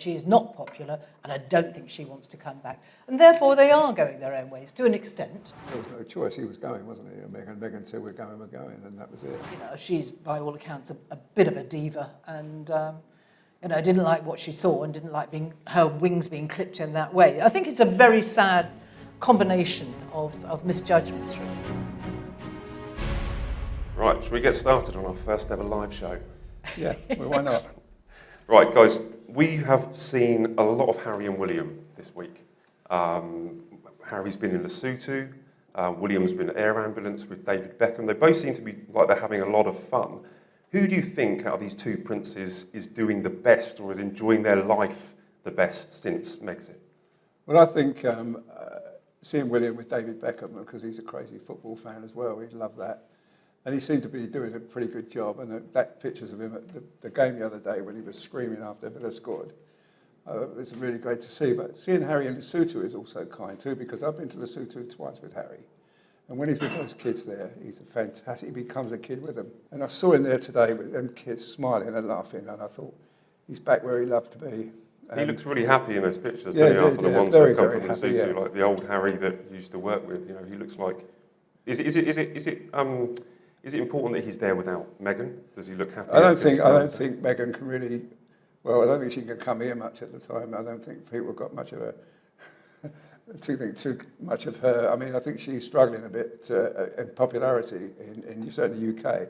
She is not popular, and I don't think she wants to come back. And therefore, they are going their own ways, to an extent. There was no choice. He was going, wasn't he? Meghan said, we're going, and that was it. You know, she's, by all accounts, a bit of a diva, and you know, didn't like what she saw and didn't like her wings being clipped in that way. I think it's a very sad combination of misjudgments, really. Right, shall we get started on our first ever live show? Yeah, well, why not? Right, guys, we have seen a lot of Harry and William this week. Harry's been in Lesotho, William's been in an air ambulance with David Beckham. They both seem to be like they're having a lot of fun. Who do you think out of these two princes is doing the best or is enjoying their life the best since Megxit? Well, I think seeing William with David Beckham, because he's a crazy football fan as well, he'd love that. And he seemed to be doing a pretty good job. And that pictures of him at the game the other day when he was screaming after Villa scored, it was really great to see. But seeing Harry in Lesotho is also kind too, because I've been to Lesotho twice with Harry. And when he's with those kids there, he's a fantastic, he becomes a kid with them. And I saw him there today with them kids smiling and laughing, and I thought, he's back where he loved to be. He looks really happy in those pictures, yeah, doesn't he, after the ones very, that come from happy, Lesotho, yeah. like the old Harry that you used to work with. You know, he looks like... Is it important that he's there without Meghan? Does he look happy? I don't think Meghan can really. Well, I don't think she can come here much at the time. I don't think people got much of too much of her. I mean, I think she's struggling a bit in popularity in certainly the UK,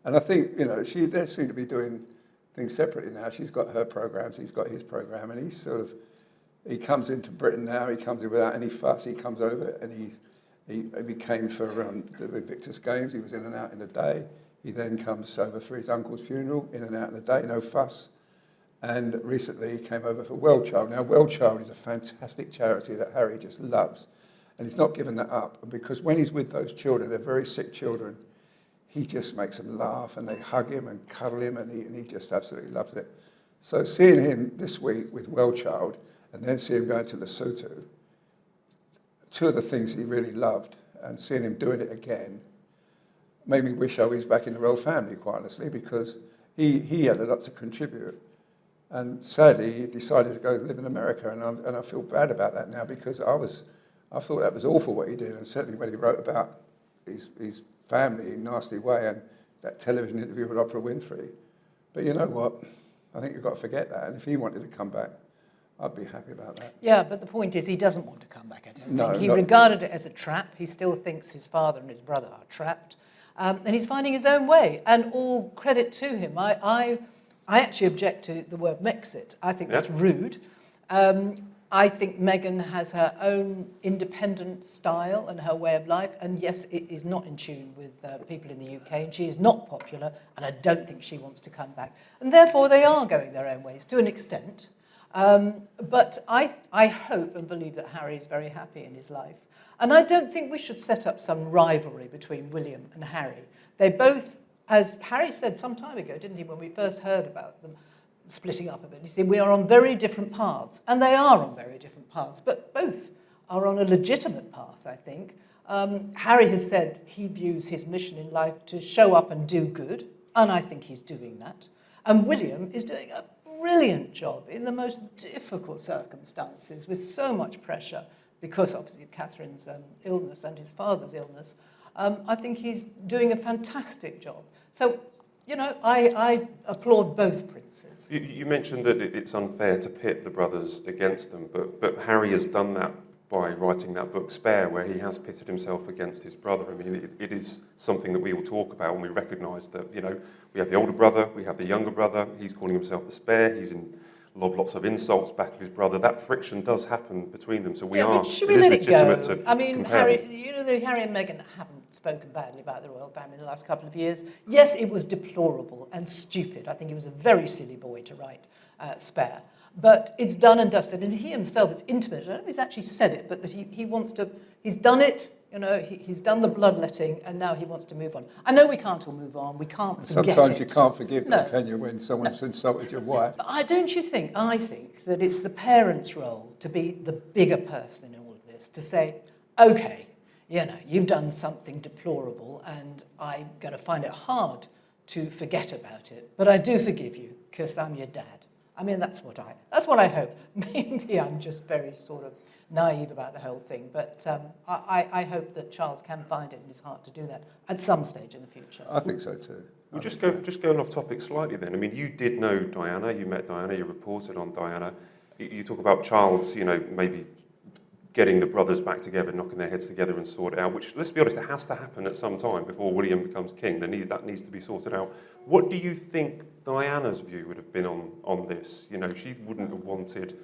and I think they seem to be doing things separately now. She's got her programs, he's got his program, and he comes into Britain now. He comes in without any fuss. He comes over and He came for the Invictus Games. He was in and out in a day. He then comes over for his uncle's funeral, in and out in a day, no fuss. And recently he came over for Well Child. Now, Well Child is a fantastic charity that Harry just loves. And he's not given that up. And because when he's with those children, they're very sick children, he just makes them laugh and they hug him and cuddle him and he just absolutely loves it. So seeing him this week with Well Child and then seeing him going to Lesotho, two of the things he really loved, and seeing him doing it again made me wish I was back in the royal family, quite honestly, because he had a lot to contribute. And sadly, he decided to go live in America, and I feel bad about that now, because I thought that was awful what he did, and certainly when he wrote about his family in a nasty way, and that television interview with Oprah Winfrey. But you know what? I think you've got to forget that, and if he wanted to come back, I'd be happy about that. Yeah, but the point is he doesn't want to come back, I don't think. He not... regarded it as a trap. He still thinks his father and his brother are trapped. And he's finding his own way, and all credit to him. I actually object to the word Megxit. I think that's rude. I think Meghan has her own independent style and her way of life, and yes, it is not in tune with people in the UK, and she is not popular, and I don't think she wants to come back. And therefore, they are going their own ways, to an extent. But I hope and believe that Harry is very happy in his life. And I don't think we should set up some rivalry between William and Harry. They both, as Harry said some time ago, didn't he, when we first heard about them splitting up a bit, he said, we are on very different paths. And they are on very different paths, but both are on a legitimate path, I think. Harry has said he views his mission in life to show up and do good, and I think he's doing that. And William is doing a brilliant job in the most difficult circumstances with so much pressure because obviously of Catherine's illness and his father's illness. I think he's doing a fantastic job. So, I applaud both princes. You mentioned that it's unfair to pit the brothers against them, but Harry has done that by writing that book Spare, where he has pitted himself against his brother. I mean, it is something that we all talk about when we recognise that, we have the older brother, we have the younger brother, he's calling himself the Spare, he's lots of insults back at his brother. That friction does happen between them, so it is legitimate to compare them. Harry and Meghan haven't spoken badly about the royal family in the last couple of years. Yes, it was deplorable and stupid. I think he was a very silly boy to write Spare. But it's done and dusted, and he himself is intimate. I don't know if he's actually said it, but that he wants to, he's done it, he's done the bloodletting, and now he wants to move on. I know we can't all move on, we can't forget it. Sometimes you can't forgive them, can you, when someone's insulted your wife? But I think that it's the parents' role to be the bigger person in all of this, to say, okay, you've done something deplorable, and I'm going to find it hard to forget about it, but I do forgive you, because I'm your dad. I mean, that's what I hope. Maybe I'm just very sort of naive about the whole thing, but I hope that Charles can find it in his heart to do that at some stage in the future. I think so too. Well, just going off topic slightly then. I mean, you did know Diana, you met Diana, you reported on Diana. You talk about Charles, maybe getting the brothers back together, knocking their heads together and sort it out, which, let's be honest, it has to happen at some time before William becomes king. That needs to be sorted out. What do you think Diana's view would have been on this? She wouldn't have wanted...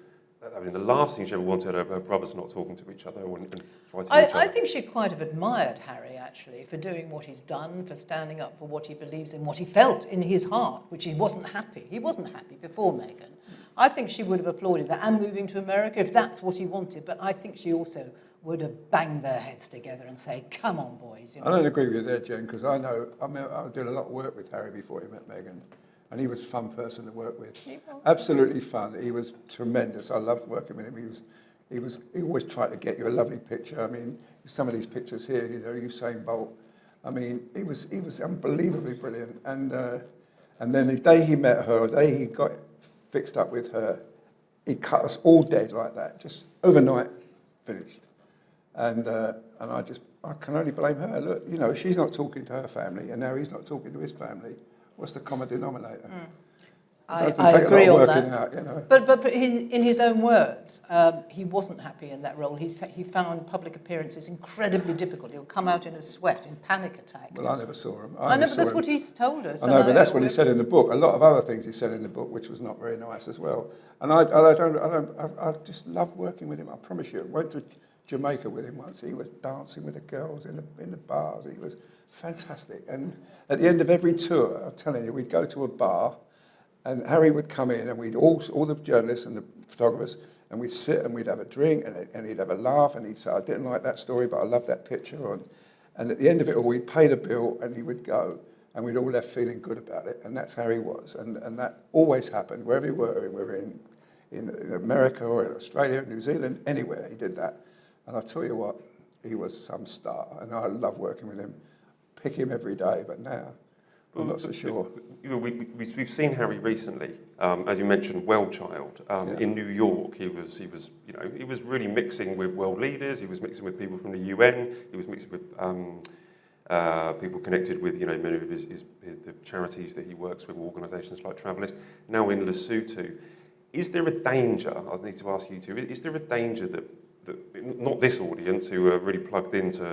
I mean, the last thing she ever wanted her brothers not talking to each other and fighting each other. I think she'd quite have admired Harry, actually, for doing what he's done, for standing up for what he believes in, what he felt in his heart, which he wasn't happy. He wasn't happy before Meghan. I think she would have applauded that and moving to America if that's what he wanted. But I think she also would have banged their heads together and say, come on, boys. I don't agree with you there, Jen, because I did a lot of work with Harry before he met Meghan. And he was a fun person to work with. Absolutely fun. He was tremendous. I loved working with him. He always tried to get you a lovely picture. I mean, some of these pictures here, Usain Bolt. I mean, he was unbelievably brilliant. And then the day he met her, the day he got fixed up with her, he cut us all dead like that, just overnight, finished. And I can only blame her. Look, she's not talking to her family, and now he's not talking to his family. What's the common denominator? I agree on that. Out, But in his own words, he wasn't happy in that role. He found public appearances incredibly difficult. He would come out in a sweat, in panic attacks. Well, I never saw him. I know, but that's what he's told us. I know, but that's what he said in the book. A lot of other things he said in the book, which was not very nice as well. And I just love working with him. I promise you. I went to Jamaica with him once. He was dancing with the girls in the bars. He was fantastic. And at the end of every tour, I'm telling you, we'd go to a bar, and Harry would come in, and we'd all the journalists and the photographers, and we'd sit and we'd have a drink, and he'd have a laugh, and he'd say, I didn't like that story, but I love that picture. And at the end of it all, we'd pay the bill, and he would go, and we'd all left feeling good about it. And that's how he was. And that always happened, wherever we were. We were in America or in Australia, New Zealand, anywhere he did that. And I tell you what, he was some star, and I love working with him. Pick him every day, but now I'm not so sure. We've seen Harry recently, as you mentioned, Well Child in New York. He was really mixing with world leaders. He was mixing with people from the UN. He was mixing with people connected with many of the charities that he works with, organisations like Travelist. Now in Lesotho, is there a danger? I need to ask you two. Is there a danger that not this audience who are really plugged into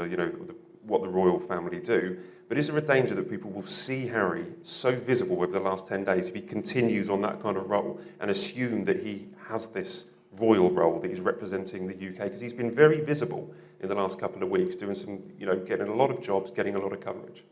what the royal family do, but is there a danger that people will see Harry so visible over the last 10 days if he continues on that kind of role and assume that he has this royal role, that he's representing the UK? Because he's been very visible in the last couple of weeks, doing some, getting a lot of jobs, getting a lot of coverage.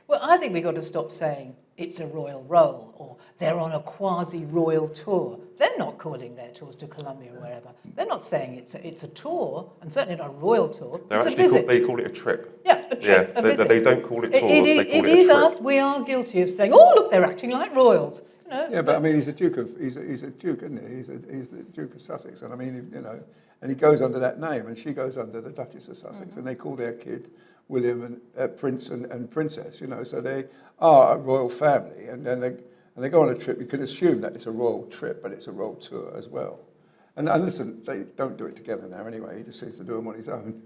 Well, I think we've got to stop saying it's a royal role or they're on a quasi-royal tour. They're not calling their tours to Colombia or wherever. They're not saying it's a tour, and certainly not a royal tour. It's a visit. They call it a trip. Yeah, a trip, a visit. They don't call it tours, they call it a is trip. us, we are guilty of saying, oh, look, they're acting like royals. Yeah, but I mean, he's a duke, isn't he? He's the Duke of Sussex, and I mean, and he goes under that name, and she goes under the Duchess of Sussex, and they call their kid William and Prince and Princess, so they are a royal family, and then they go on a trip. You can assume that it's a royal trip, but it's a royal tour as well. And listen, they don't do it together now anyway. He just seems to do them on his own.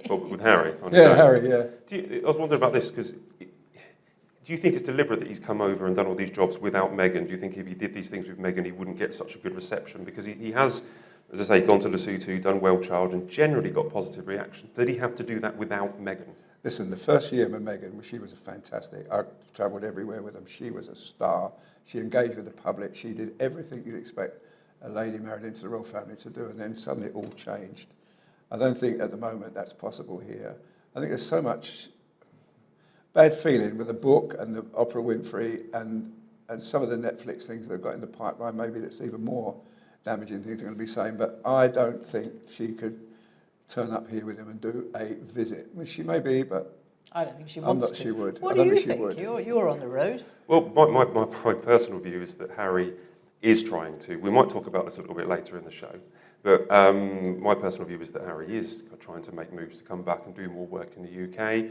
But with Harry? Harry, yeah. I was wondering about this, because do you think it's deliberate that he's come over and done all these jobs without Meghan? Do you think if he did these things with Meghan, he wouldn't get such a good reception? Because he has, as I say, gone to Lesotho, done Well Child, and generally got positive reaction. Did he have to do that without Meghan? Listen, the first year with Meghan, she was fantastic. I travelled everywhere with them. She was a star. She engaged with the public. She did everything you'd expect a lady married into the royal family to do, and then suddenly it all changed. I don't think at the moment that's possible here. I think there's so much bad feeling with the book and the Oprah Winfrey and some of the Netflix things they've got in the pipeline. Maybe that's even more damaging things they're going to be saying, but I don't think she could turn up here with him and do a visit. I mean, she may be, but I don't think she I'm wants not to. she would. What I do don't you think she would. You're on the road. Well, my personal view is that Harry is trying to. We might talk about this a little bit later in the show, but my personal view is that Harry is trying to make moves to come back and do more work in the UK.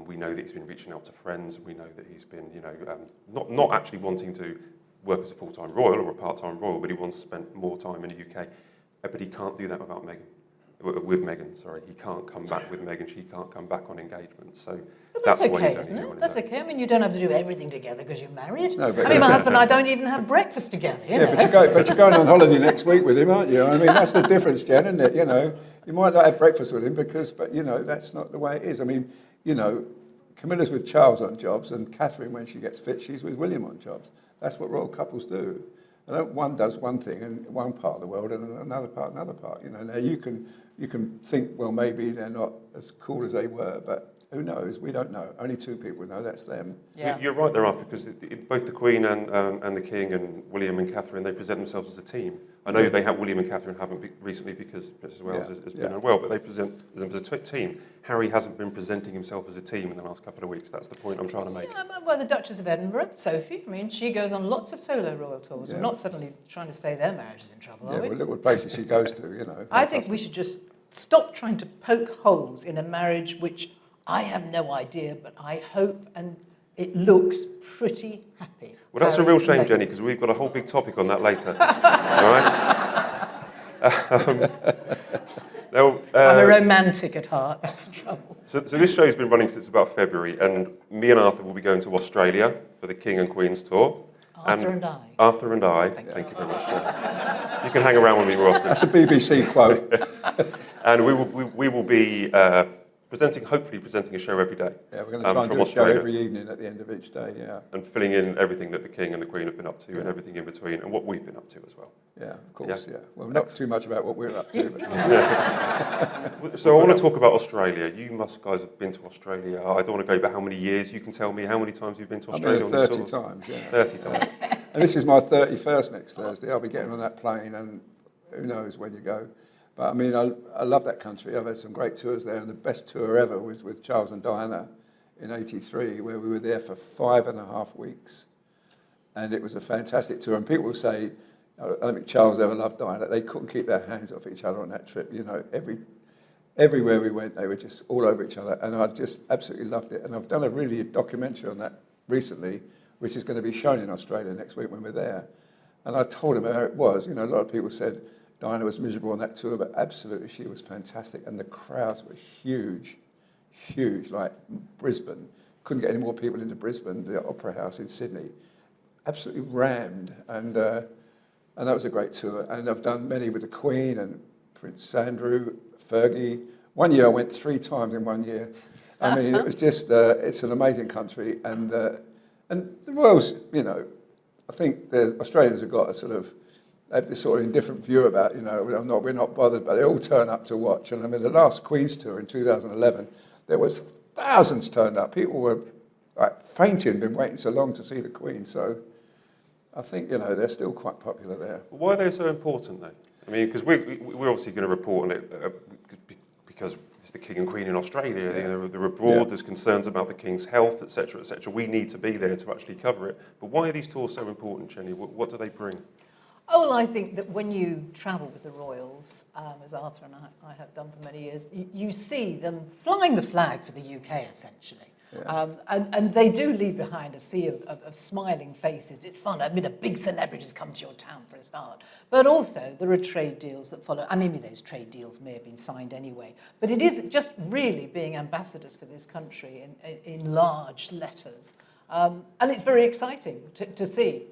We know that he's been reaching out to friends. We know that he's been, not actually wanting to work as a full-time royal or a part-time royal, but he wants to spend more time in the UK. But he can't do that without Meghan. With Meghan, sorry. He can't come back with Meghan. She can't come back on engagement. So But that's why he's okay, only isn't here on it? his That's own. okay. I mean, you don't have to do everything together because you're married. No, but- I mean, my husband and I don't even have breakfast together, you know. Yeah, but you're going on holiday next week with him, aren't you? I mean, that's the difference, Jen, isn't it? You know, you might not have breakfast with him but, you know, that's not the way it is. I mean, you know, Camilla's with Charles on jobs, and Catherine, when she gets fit, she's with William on jobs. That's what royal couples do. One does one thing in one part of the world and another part. You know, now you can think, well, maybe they're not as cool as they were, but who knows? We don't know. Only two people know. That's them. Yeah. You're right there, Arthur, because both the Queen and the King and William and Catherine, they present themselves as a team. I know they have William and Catherine haven't recently because Princess Wales has been unwell, but they present them as a team. Harry hasn't been presenting himself as a team in the last couple of weeks. That's the point I'm trying to make. Yeah, well, the Duchess of Edinburgh, Sophie, I mean, she goes on lots of solo royal tours. Yeah. We're not suddenly trying to say their marriage is in trouble, are we? Well, look what places she goes to, you know. I think we should just stop trying to poke holes in a marriage which I have no idea, but I hope and it looks pretty happy. Well, that's a Harry real and shame, Meghan. Jenny, because we've got a whole big topic on that later. All right? Now, I'm a romantic at heart, that's the trouble. So this show's been running since about February, and me and Arthur will be going to Australia for the King and Queen's tour. Arthur and I. Arthur and I. Thank you very much, Jenny. You can hang around with me more often. That's a BBC quote. And we will be hopefully presenting a show every day. Yeah, we're going to try and from do a show Australia. every evening at the end of each day, yeah. And filling in everything that the King and the Queen have been up to and everything in between, and what we've been up to as well. Yeah, of course, Yeah. yeah. Well, not too much about what we're up to. But So I want to talk about Australia. You guys have been to Australia. I don't want to go back how many years. You can tell me how many times you've been to I've Australia. been on there this 30 tour. times, yeah. 30 times. And this is my 31st next Thursday. I'll be getting on that plane, and who knows when you go. But I mean, I love that country. I've had some great tours there, and the best tour ever was with Charles and Diana in '83, where we were there for 5.5 weeks. And it was a fantastic tour. And people will say, I don't think Charles ever loved Diana. They couldn't keep their hands off each other on that trip. You know, everywhere we went, they were just all over each other. And I just absolutely loved it. And I've done a documentary on that recently, which is going to be shown in Australia next week when we're there. And I told him how it was. You know, a lot of people said Diana was miserable on that tour, but absolutely she was fantastic. And the crowds were huge, like Brisbane. Couldn't get any more people into Brisbane, the Opera House in Sydney. Absolutely rammed. And that was a great tour. And I've done many with the Queen and Prince Andrew, Fergie. One year I went 3 times in 1 year. I mean, it was just, it's an amazing country. And the royals, you know, I think the Australians have got they have this sort of indifferent view about, you know, we're not bothered, but they all turn up to watch. And I mean, the last Queen's tour in 2011, there was thousands turned up. People were like fainting, been waiting so long to see the Queen. So I think, you know, they're still quite popular there. Why are they so important, though? I mean, because we're obviously going to report on it because it's the King and Queen in Australia. Yeah. They're abroad. There's concerns about the King's health, etc., etc. We need to be there to actually cover it. But why are these tours so important, Jenny? What do they bring? Oh, well, I think that when you travel with the royals, as Arthur and I have done for many years, you see them flying the flag for the UK, essentially. Yeah. And they do leave behind a sea of smiling faces. It's fun. I mean, a big celebrities come to your town for a start. But also, there are trade deals that follow. I mean, maybe those trade deals may have been signed anyway. But it is just really being ambassadors for this country in large letters. And it's very exciting to see.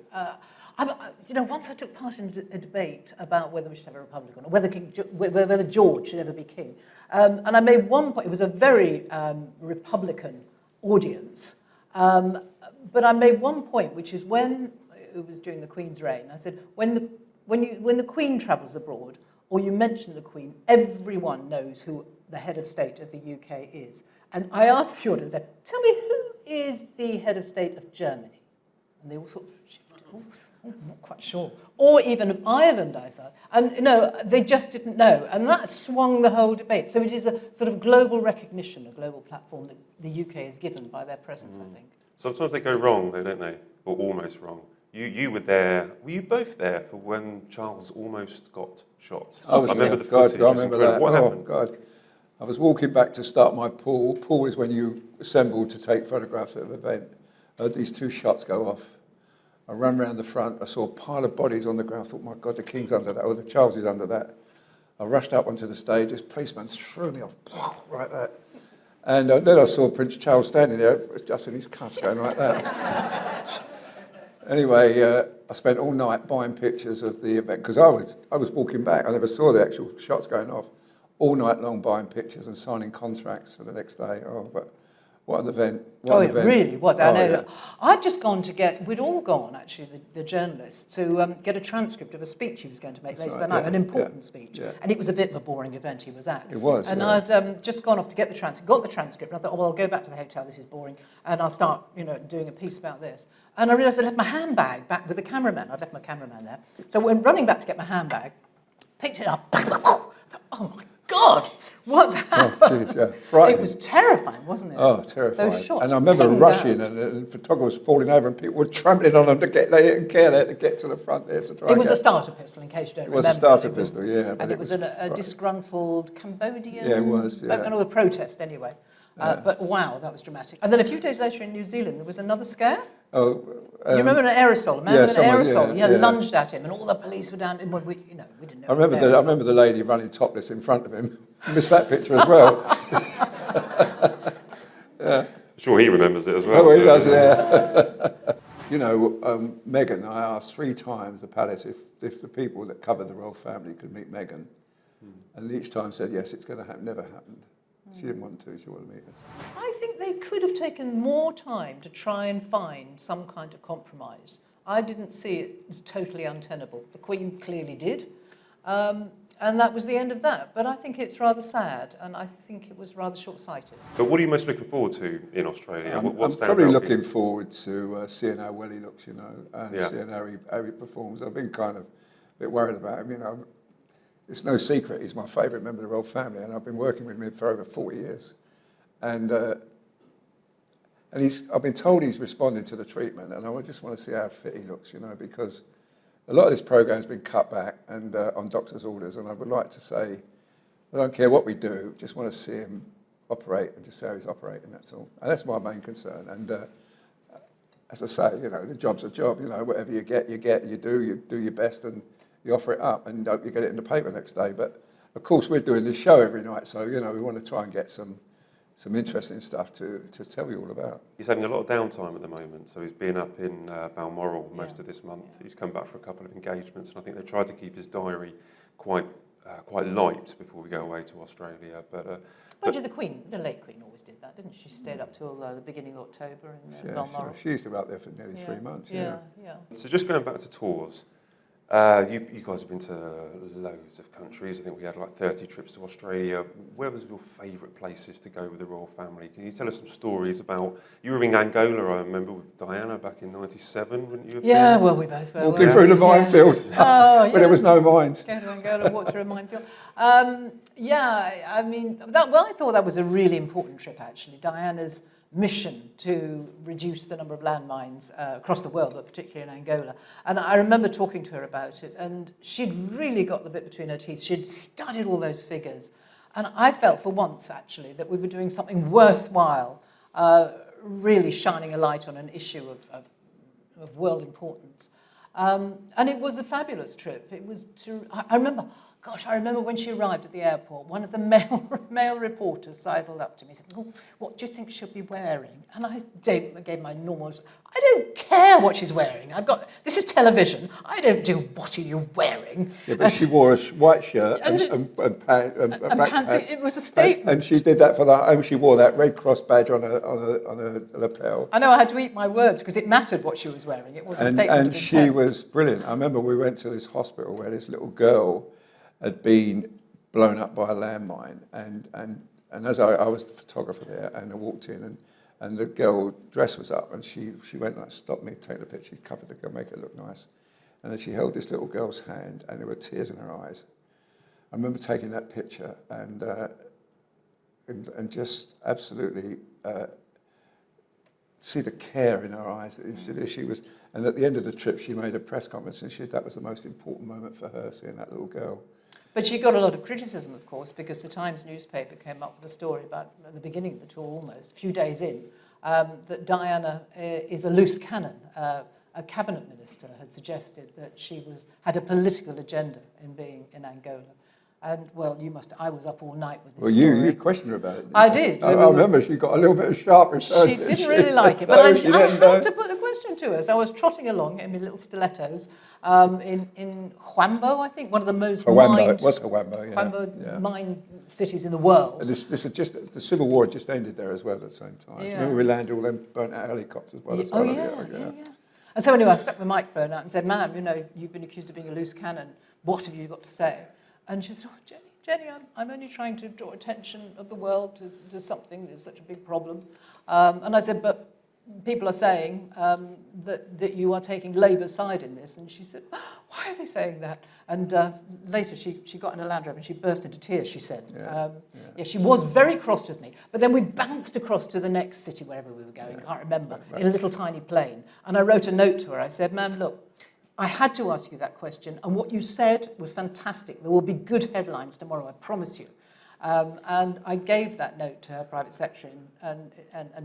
Once I took part in a debate about whether we should have a republic or not, whether George should ever be king. And I made one point. It was a very Republican audience. But I made one point, which is when it was during the Queen's reign. I said, when the Queen travels abroad, or you mention the Queen, everyone knows who the head of state of the UK is. And I asked the audience, tell me, who is the head of state of Germany? And they all sort of shifted. I'm not quite sure. Or even of Ireland, I thought. And, they just didn't know. And that swung the whole debate. So it is a sort of global recognition, a global platform that the UK is given by their presence, I think. Sometimes they go wrong, though, don't they? Or almost wrong. You were there. Were you both there for when Charles almost got shot? I remember the footage. I remember that. What happened? God. I was walking back to start my pool. Pool is when you assemble to take photographs at an event. I had these 2 shots go off. I I ran round the front, I saw a pile of bodies on the ground, I thought, my God, the King's under that, or the Charles is under that. I rushed up onto the stage, this policeman threw me off, like that. And then I saw Prince Charles standing there, just in his cuffs, going like that. Anyway, I spent all night buying pictures of the event, because I was walking back, I never saw the actual shots going off. All night long buying pictures and signing contracts for the next day. Oh, but what an event. It really was. I know. Yeah. I'd just gone we'd all gone, actually, the journalists, to get a transcript of a speech he was going to make later that night, an important speech. Yeah. And it was a bit of a boring event he was at. It was, and I'd just gone off to get the transcript, got the transcript, and I thought, oh, well, I'll go back to the hotel, this is boring, and I'll start, doing a piece about this. And I realised I left my handbag back with the cameraman. I'd left my cameraman there. So when running back to get my handbag, picked it up, thought, oh my God, what's happened? Oh, geez, yeah. Frightening. It was terrifying, wasn't it? Oh, terrifying. Those shots. And I remember rushing out. and photographers falling over and people were trampling on them to get, they didn't care, they had to get to the front there to try It was a starter pistol, in case you don't remember. It was a starter pistol, yeah. And it was a disgruntled Cambodian... Yeah, it was, yeah. A protest, anyway. But wow, that was dramatic. And then a few days later in New Zealand, there was another scare. Oh, you remember an aerosol? A man with an aerosol. Yeah, lunged at him, and all the police were down. Well, we didn't know. I remember the lady running topless in front of him. Missed that picture as well. Yeah. Sure, he remembers it as well. Oh, he does, yeah. Meghan, I asked 3 times the palace if the people that covered the royal family could meet Meghan, and each time said yes, it's going to happen. Never happened. She didn't want to. She wanted to meet us. I think they could have taken more time to try and find some kind of compromise. I didn't see it as totally untenable. The Queen clearly did, and that was the end of that. But I think it's rather sad, and I think it was rather short-sighted. But what are you most looking forward to in Australia? I'm probably looking forward to seeing how well he looks, and seeing how he performs. I've been kind of a bit worried about him, It's no secret he's my favourite member of the royal family, and I've been working with him for over 40 years. And I've been told he's responding to the treatment, and I just want to see how fit he looks, because a lot of this programme's been cut back and on doctor's orders, and I would like to say, I don't care what we do, just want to see him operate and just see how he's operating, that's all. And that's my main concern. And as I say, the job's a job, whatever you get, you do your best, and you offer it up and you get it in the paper next day. But of course we're doing this show every night, so we want to try and get some interesting stuff to tell you all about. He's having a lot of downtime at the moment, so he's been up in Balmoral most of this month. He's come back for a couple of engagements, and I think they tried to keep his diary quite light before we go away to Australia. But the Queen, the late Queen, always did that, didn't she? She stayed up till the beginning of October in Balmoral. She used to be up there for nearly 3 months. Yeah. So just going back to tours. You guys have been to loads of countries. I think we had like 30 trips to Australia. Where was your favourite places to go with the royal family? Can you tell us some stories about... You were in Angola, I remember, with Diana back in '97, wouldn't you? Yeah, well, we both were. Walking through the minefield, where there was no mines. Go to Angola, walk through a minefield. I thought that was a really important trip, actually. Diana's mission to reduce the number of landmines across the world, but particularly in Angola. And I remember talking to her about it, and she'd really got the bit between her teeth. She'd studied all those figures. And I felt for once, actually, that we were doing something worthwhile, really shining a light on an issue of world importance. And it was a fabulous trip. It was I remember when she arrived at the airport, one of the male reporters sidled up to me and said, "Oh, what do you think she'll be wearing?" And I gave my normal, I don't care what she's wearing. This is television. I don't do what are you wearing. Yeah, but she wore a white shirt and pants. It was a statement. And she did that and she wore that Red Cross badge on a lapel. I know I had to eat my words because it mattered what she was wearing. It was a statement. And she was brilliant. I remember we went to this hospital where this little girl had been blown up by a landmine, and as I was the photographer there, and I walked in, and the girl dress was up, and she went like, "Stop me, take the picture." She covered the girl, make it look nice, and then she held this little girl's hand, and there were tears in her eyes. I remember taking that picture and just absolutely see the care in her eyes. She was, and at the end of the trip, she made a press conference, and that was the most important moment for her, seeing that little girl. But she got a lot of criticism, of course, because the Times newspaper came up with a story about, at the beginning of the tour almost, a few days in, that Diana is a loose cannon, a cabinet minister had suggested that she had a political agenda in being in Angola. And, well, I was up all night with this story. You questioned her about it. I did. I remember she got a little bit of sharp return. She didn't really like it, but I had to put the question to her. So I was trotting along in my little stilettos in Huambo, I think, one of the most mined cities in the world. And the Civil War had just ended there as well at the same time. Yeah. Remember we landed all them burnt out helicopters by the side of it? Yeah. And so anyway, I stuck my microphone out and said, "Ma'am, you've been accused of being a loose cannon. What have you got to say?" And she said, "Oh, Jennie, I'm only trying to draw attention of the world to something that's such a big problem." And I said, "But people are saying that you are taking Labour's side in this." And she said, "Why are they saying that?" And later she got in a Land Rover and she burst into tears, she said. She was very cross with me. But then we bounced across to the next city, wherever we were going, I can't remember, in a little tiny plane. And I wrote a note to her. I said, "Ma'am, look, I had to ask you that question, and what you said was fantastic. There will be good headlines tomorrow, I promise you." And I gave that note to her private secretary, and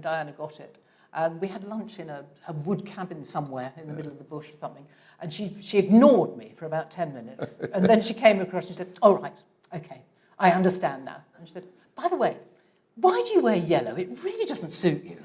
Diana got it. And we had lunch in a wood cabin somewhere in the middle of the bush or something, and she ignored me for about 10 minutes. And then she came across and she said, "Oh, right, okay, I understand now." And she said, "By the way, why do you wear yellow? It really doesn't suit you."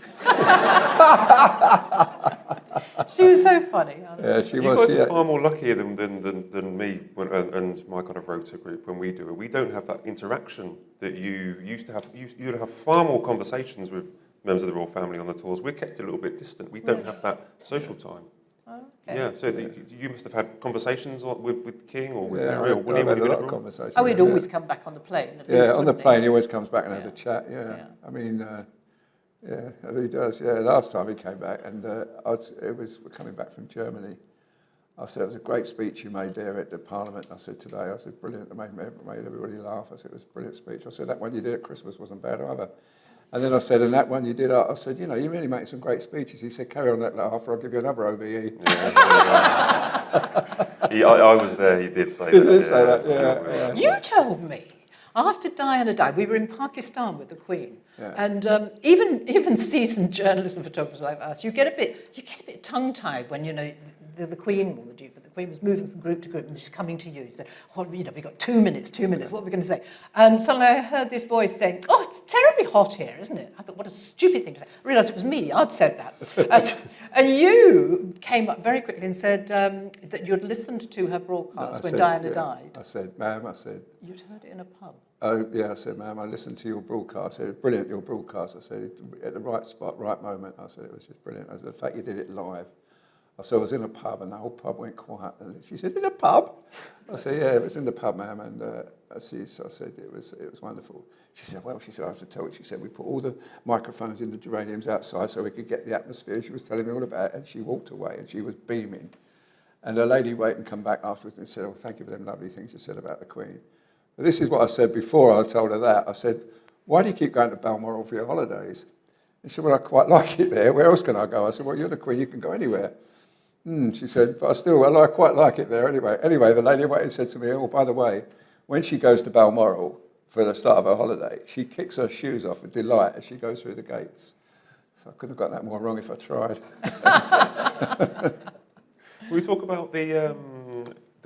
She was so funny. Yeah, you guys are far more luckier than me and my kind of rota group when we do it. We don't have that interaction that you used to have. You'd have far more conversations with members of the royal family on the tours. We're kept a little bit distant. We don't have that social time. Okay. Yeah, so you must have had conversations with King or with Yeah, Harry or William. I've had a lot of conversations. Oh, he'd always come back on the plane. On the plane he always comes back and has a chat, I mean, he does, Last time he came back, and it was coming back from Germany. I said, "It was a great speech you made there at the Parliament." I said, "Today," I said, "brilliant, it made everybody laugh." I said, "It was a brilliant speech." I said, "That one you did at Christmas wasn't bad either." And then I said, "And that one you did," I said, "You really make some great speeches." He said, "Carry on that laugh or I'll give you another OBE. I was there, he did say that. He did say that. You told me. After Diana died, we were in Pakistan with the Queen, and even seasoned journalists and photographers like us, you get a bit tongue-tied when the Queen or the Duke, but the Queen was moving from group to group and she's coming to you. So, we've got 2 minutes, what are we going to say? And suddenly I heard this voice saying, "Oh, it's terribly hot here, isn't it?" I thought, what a stupid thing to say. I realised it was me, I'd said that. and you came up very quickly and said that you'd listened to her broadcast when Diana died. I said, "Ma'am," You'd heard it in a pub. "Oh, yeah," I said, "Ma'am, I listened to your broadcast." I said, "Brilliant, your broadcast." I said, "At the right spot, right moment." I said, "It was just brilliant." I said, "The fact you did it live." I said, "I was in a pub and the whole pub went quiet." And she said, "In a pub?" I said, "Yeah, it was in the pub, ma'am." And I said, it was wonderful. She said, "Well," she said, "I have to tell you," she said, "we put all the microphones in the geraniums outside so we could get the atmosphere." She was telling me all about it, and she walked away and she was beaming. And a lady waited and come back afterwards and said, "Oh, thank you for them lovely things you said about the Queen." But this is what I said before I told her that. I said, "Why do you keep going to Balmoral for your holidays?" And she said, "Well, I quite like it there. Where else can I go?" I said, "Well, you're the Queen, you can go anywhere." She said, "But I quite like it there anyway." Anyway, the lady waited and said to me, "Oh, by the way, when she goes to Balmoral for the start of her holiday, she kicks her shoes off with delight as she goes through the gates." So I couldn't have got that more wrong if I tried. We talk about the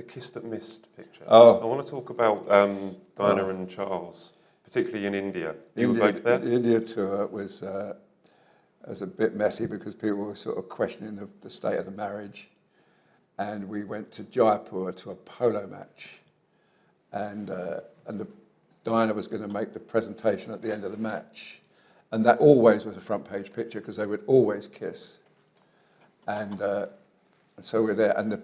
Kiss That Missed picture. Oh. I want to talk about Diana and Charles, particularly in India. You were both there? The India tour was a bit messy because people were sort of questioning the state of the marriage. And we went to Jaipur to a polo match. And Diana was going to make the presentation at the end of the match. And that always was a front page picture because they would always kiss. And so we're there. And the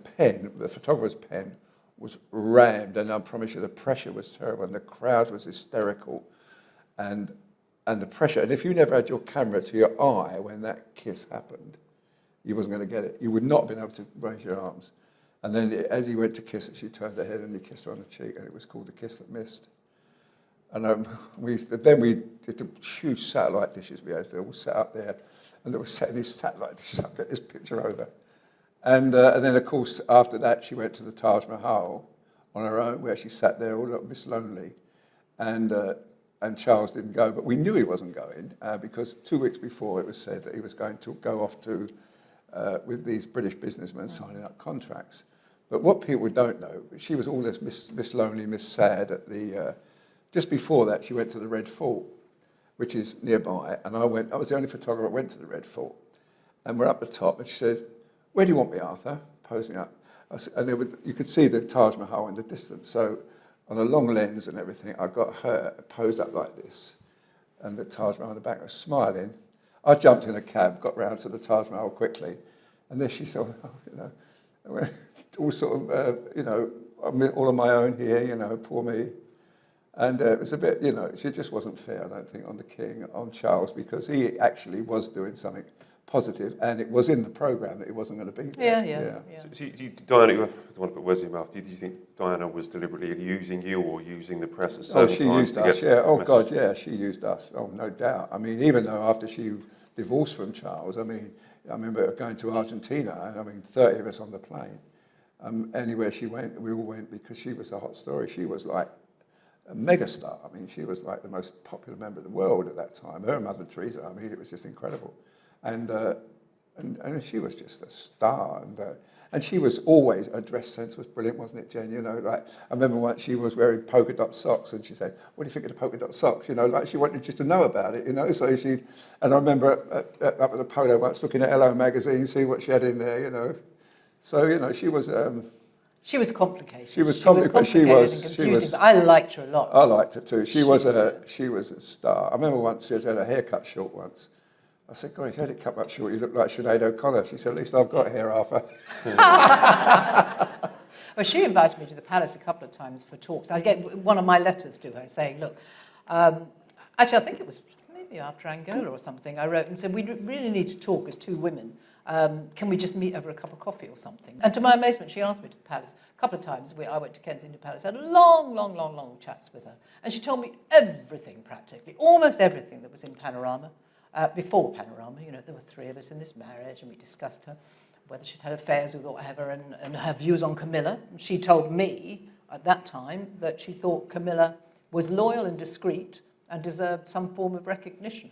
photographer's pen was rammed. And I promise you, the pressure was terrible. And the crowd was hysterical. And the pressure, and if you never had your camera to your eye when that kiss happened, you wasn't going to get it. You would not have been able to raise your arms. And then as he went to kiss her, she turned her head and he kissed her on the cheek, and it was called The Kiss That Missed. And then we did the huge satellite dishes we had. They all sat up there, and they were setting these satellite dishes up, get this picture over. And then, of course, after that, she went to the Taj Mahal on her own, where she sat there all up this lonely. And Charles didn't go, but we knew he wasn't going because 2 weeks before it was said that he was going to go off to with these British businessmen signing up contracts. But what people don't know, she was all this Miss Lonely, Miss Sad at the, just before that she went to the Red Fort, which is nearby, and I was the only photographer that went to the Red Fort. And we're up the top, and she said, "Where do you want me, Arthur?" Posed me up. And you could see the Taj Mahal in the distance. So on a long lens and everything, I got her posed up like this, and the Taj Mahal in the back, I was smiling. I jumped in a cab, got round to the Taj Mahal quickly, and then she said, all sort of, I'm all on my own here, poor me. And it was a bit, she just wasn't fair, I don't think, on the King, on Charles, because he actually was doing something positive, and it was in the programme that he wasn't going to be there. Yeah. So Diana, I don't want to put words in your mouth. Do you think Diana was deliberately using you or using the press at some time? Oh, she used us, yeah. Oh, God, yeah, she used us. Oh, no doubt. I mean, even though after she divorced from Charles, I remember going to Argentina, and 30 of us on the plane. Anywhere she went, we all went because she was a hot story. She was like a megastar. She was like the most popular member of the world at that time. Her mother, Teresa, it was just incredible. And she was just a star. And she was always, her dress sense was brilliant, wasn't it, Jen? I remember once she was wearing polka dot socks, and she said, "What do you think of the polka dot socks?" She wanted you to know about it, So and I remember up at the polo once looking at Hello magazine, seeing what she had in there, So, she was... she was complicated. She was complicated, but she was... But I liked her a lot. I liked her too. She was a star. I remember once she had her hair cut short once. I said, "God, if you had it cut back short, you look like Sinead O'Connor." She said, "At least I've got hair, Arthur." Well, she invited me to the palace a couple of times for talks. I get one of my letters to her saying, "Look, actually, I think it was maybe after Angola or something, I wrote and said, we really need to talk as two women. Can we just meet over a cup of coffee or something?" And to my amazement, she asked me to the palace a couple of times. I went to Kensington Palace, had long chats with her. And she told me everything practically, almost everything that was in Panorama. Before Panorama, there were three of us in this marriage, and we discussed whether she'd had affairs with whatever, and her views on Camilla. She told me at that time that she thought Camilla was loyal and discreet and deserved some form of recognition.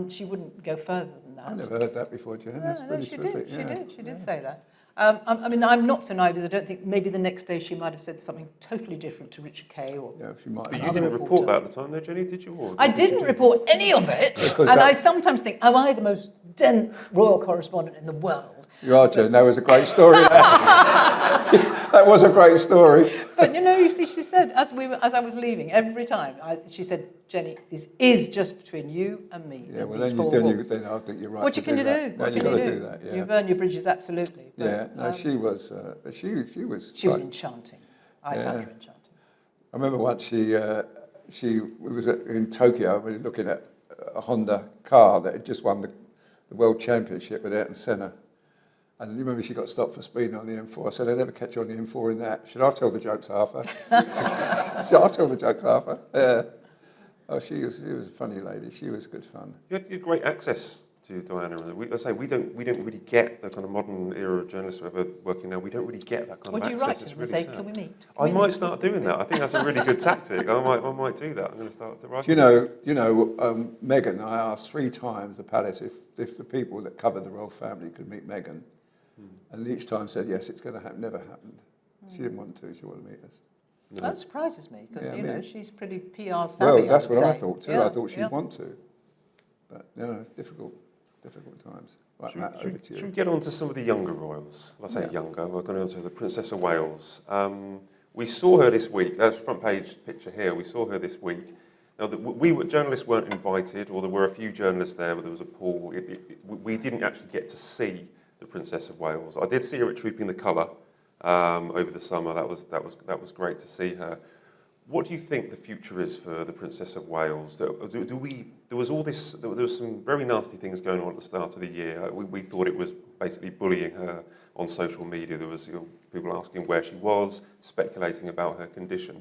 She wouldn't go further than that. I never heard that before, Jen. That's pretty terrific. She did say that. I'm not so naive. I don't think maybe the next day she might have said something totally different to Richard Kay or. Yeah, she might. But you didn't report that at the time, though, Jennie, did you? I didn't report any of it, and I sometimes think, am I the most dense royal correspondent in the world? You are, Jen. That was a great story. That was a great story. But you see, she said as I was leaving every time, she said, "Jennie, this is just between you and me." Yeah, well, then I think you're right. What you can do? What you got to do that. Yeah. You burn your bridges, absolutely. But, yeah, no, she was. She was enchanting. I found her enchanting. I remember once we was in Tokyo. We were looking at a Honda car that had just won the World Championship with Ayrton Senna. And you remember she got stopped for speeding on the M4. I said, "They'll never catch you on the M4 in that. Should I tell the jokes, Arthur?" Should I tell the jokes, Arthur? Yeah. Oh, she was a funny lady. She was good fun. You had great access to Diana. We don't really get the kind of modern era of journalists who are working now. We don't really get that kind of access. Would you write it's and really say, sad. "Can we meet?" I might start doing that. I think that's a really good tactic. I might do that. I'm going to start to write. Meghan, I asked 3 times the palace if the people that covered the royal family could meet Meghan. And each time said, yes, it's going to happen. Never happened. She didn't want to. She wanted to meet us. No. That surprises me because, she's pretty PR savvy. Well, that's what I thought too. Yeah, I thought she'd want to. But, difficult times. Right, Matt, over to you. Should we get on to some of the younger royals? I say younger, we're going on to the Princess of Wales. We saw her this week. That's the front page picture here. We saw her this week. Now, journalists weren't invited, or there were a few journalists there, but there was a pool. We didn't actually get to see the Princess of Wales. I did see her at Trooping the Colour over the summer. That was great to see her. What do you think the future is for the Princess of Wales? There was some very nasty things going on at the start of the year. We thought it was basically bullying her on social media. There was people asking where she was, speculating about her condition.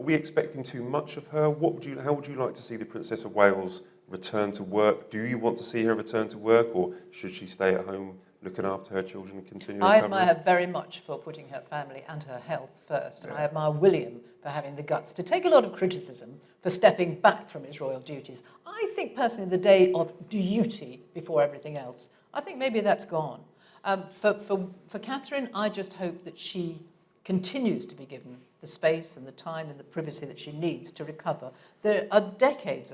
Are we expecting too much of her? How would you like to see the Princess of Wales return to work? Do you want to see her return to work, or should she stay at home looking after her children and continue I recovering? admire her very much for putting her family and her health first, and I admire William for having the guts to take a lot of criticism for stepping back from his royal duties. I think think personally the day of duty before everything else, I think maybe that's gone. For Catherine, I just hope that she continues to be given the space and the time and the privacy that she needs to recover. There are decades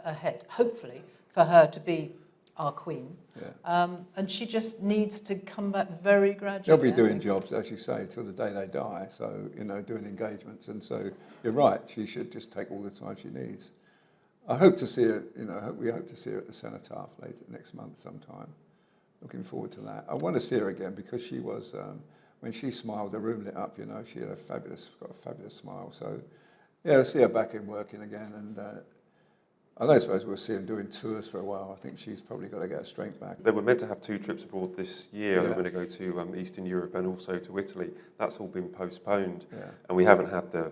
ahead, hopefully, for her to be our queen. Yeah. And she just needs to come back very gradually. They'll be doing jobs, as you say, till the day they die. So, doing engagements. And so you're right, she should just take all the time she needs. I hope to see her, we hope to see her at the cenotaph later next month sometime. Looking forward to that. I want to see her again because she was, when she smiled, the room lit up, she had got a fabulous smile. So, yeah, I'll see her back in working again. And I don't suppose we'll see her doing tours for a while. I think she's probably got to get her strength back. They were meant to have 2 trips abroad this year. Yeah. They were going to go to Eastern Europe and also to Italy. That's all been postponed. Yeah. And we haven't had the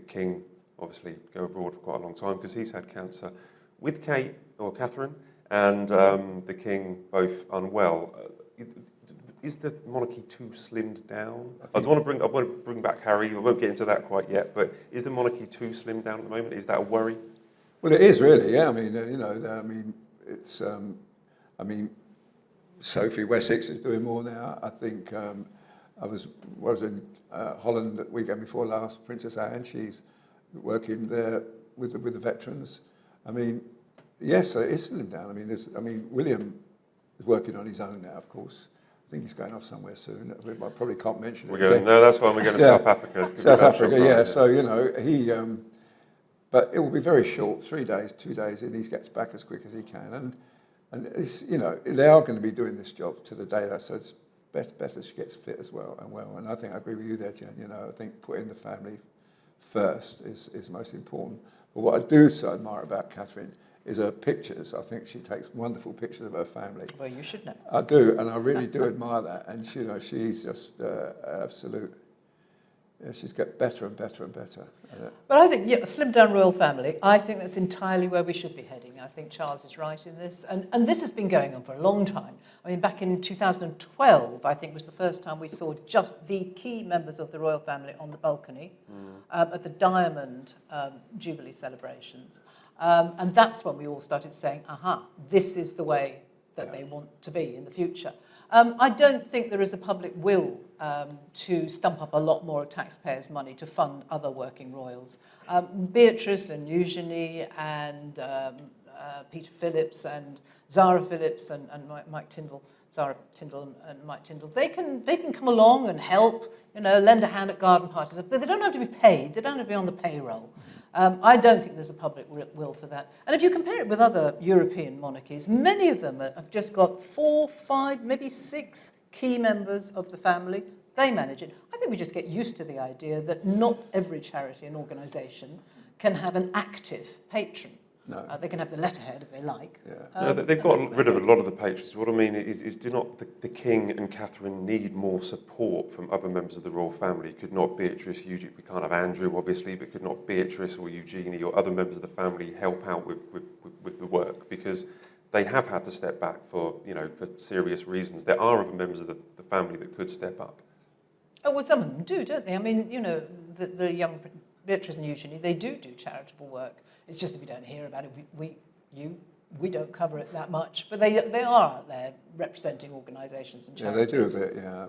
King, obviously, go abroad for quite a long time because he's had cancer. With Catherine and the King both unwell, is the monarchy too slimmed down? I want to bring back Harry. I won't get into that quite yet. But is the monarchy too slimmed down at the moment? Is that a worry? Well, it is really, yeah. It's. Sophie Wessex is doing more now. I think I was in Holland the weekend before last. Princess Anne, she's working there with the veterans. Yes, it is slimmed down. William is working on his own now, of course. I think he's going off somewhere soon. I probably can't mention it. No, that's fine. We're going to South Africa. South Africa, yeah. So he. But it will be very short, 3 days, 2 days, and he gets back as quick as he can. And it's, they are going to be doing this job to the day that, so it's better she gets fit as well. And I think I agree with you there, Jen. I think putting the family first is most important. But what I do so admire about Catherine is her pictures. I think she takes wonderful pictures of her family. Well, you should know. I do, and I really do admire that. And she's just absolute. Yeah, she's got better and better and better. But I think, a slimmed down royal family, I think that's entirely where we should be heading. I think Charles is right in this. And this has been going on for a long time. Back in 2012, I think was the first time we saw just the key members of the royal family on the balcony at the Diamond Jubilee celebrations. And that's when we all started saying, this is the way that they want to be in the future. I don't think there is a public will to stump up a lot more taxpayers' money to fund other working royals. Beatrice and Eugenie and Peter Phillips and Zara Phillips and Mike Tyndall, Zara Tyndall and Mike Tyndall, they can come along and help, lend a hand at garden parties, but they don't have to be paid. They don't have to be on the payroll. I don't think there's a public will for that. And if you compare it with other European monarchies, many of them have just got 4, 5, maybe 6 key members of the family. They manage it. I think we just get used to the idea that not every charity and organisation can have an active patron. No. They can have the letterhead if they like. Yeah. No, they've got rid of a lot of the patrons. What I mean is do not the King and Catherine need more support from other members of the royal family? Could not Beatrice, Eugenie, we can't have Andrew obviously, but could not Beatrice or Eugenie or other members of the family help out with the work? Because they have had to step back for serious reasons. There are other members of the family that could step up. Oh, well, some of them do, don't they? The young Beatrice and Eugenie, they do charitable work. It's just that we don't hear about it. We don't cover it that much. But they are out there representing organisations and charities. Yeah, they do a bit, yeah.